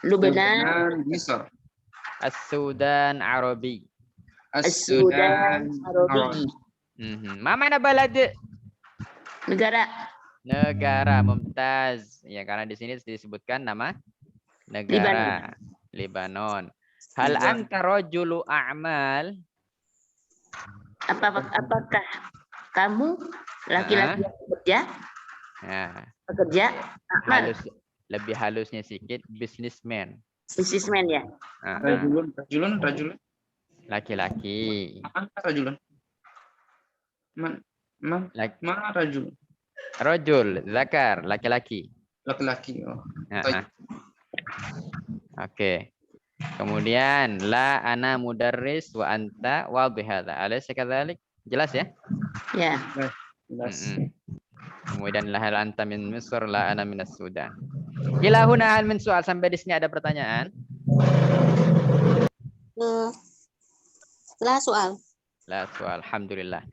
Lubnan. Misr. As-Sudan, Arabi. As-Sudan. Arabi. Ma mana balad? Negara. Negara, mumtaz. Ya, karena di sini disebutkan nama negara. Libanon. Hal anta rajulu a'mal? Apakah kamu laki-laki yang bekerja? Ya. Pekerja? Amal. Lebih halusnya sedikit, businessman. Businessman ya? Rajulun. Laki-laki. Mana rajulun? Mana rajul? Rajul, zakar, laki-laki. Laki-laki. Oh. Oke. Kemudian la ana mudarris wa anta wadih hadza. Alaysa kadzalik? Jelas ya? Ya. Kemudian la hal anta min Misr la ana minas Sudan. Ila huna hal min soal, sampai di sini ada pertanyaan? La soal. La soal. Alhamdulillah.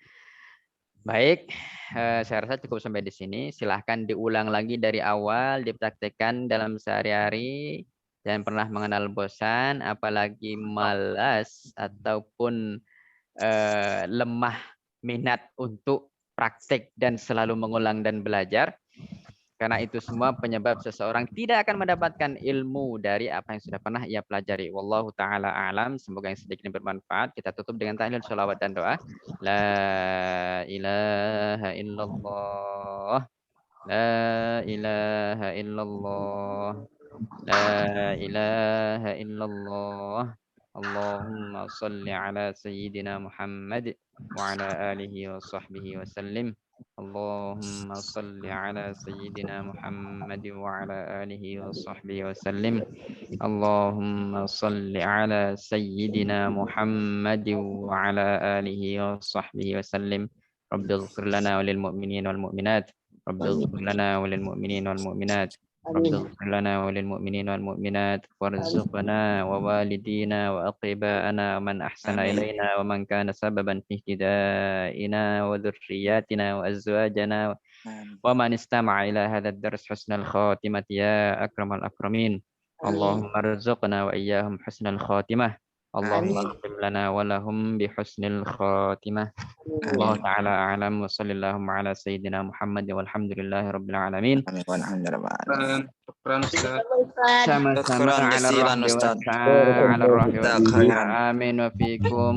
Baik, saya rasa cukup sampai di sini. Silahkan diulang lagi dari awal, dipraktekkan dalam sehari-hari. Jangan pernah mengenal bosan, apalagi malas ataupun lemah minat untuk praktek dan selalu mengulang dan belajar. Karena itu semua penyebab seseorang tidak akan mendapatkan ilmu dari apa yang sudah pernah ia pelajari. Wallahu ta'ala a'lam. Semoga yang sedikit ini bermanfaat. Kita tutup dengan tahlil, sholawat dan doa. La ilaha illallah. La ilaha illallah. La ilaha illallah. Allahumma salli ala sayyidina Muhammad wa ala alihi wa sahbihi wa sallim. اللهم صل على سيدنا محمد وعلى آله وصحبه وسلم. اللهم صل على سيدنا محمد وعلى آله وصحبه وسلم. رب اغفر لنا وللمؤمنين والمؤمنات. رب اغفر لنا وللمؤمنين والمؤمنات. رب اغفر لنا وللمؤمنين والمؤمنات وارزقنا ووالدينا وأقرباءنا ومن أحسن آمين. إلينا ومن كان سببا في اهتدائنا وذرياتنا وأزواجنا آمين. ومن استمع إلى هذا الدرس حسن الخاتمة يا أكرم الأكرمين. اللهم ارزقنا وإياهم حسن الخاتمة. اللهم آمين. اختم لنا ولهم بحسن الخاتمة. الله تعالى أعلم وصلى اللهم على سيدنا محمد والحمد لله رب العالمين. آمين. Walhamdulillah. Syukran Ustaz. Sama-sama Syukran ala jazilan, rahmi Ustaz. wa amin wa fikum.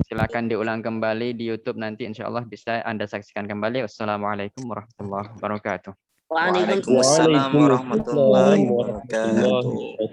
Silakan diulang kembali di YouTube, nanti insya Allah bisa Anda saksikan kembali. Wassalamualaikum warahmatullahi wabarakatuh. Waalaikumsalam. Waalaikumsalam warahmatullahi wabarakatuh.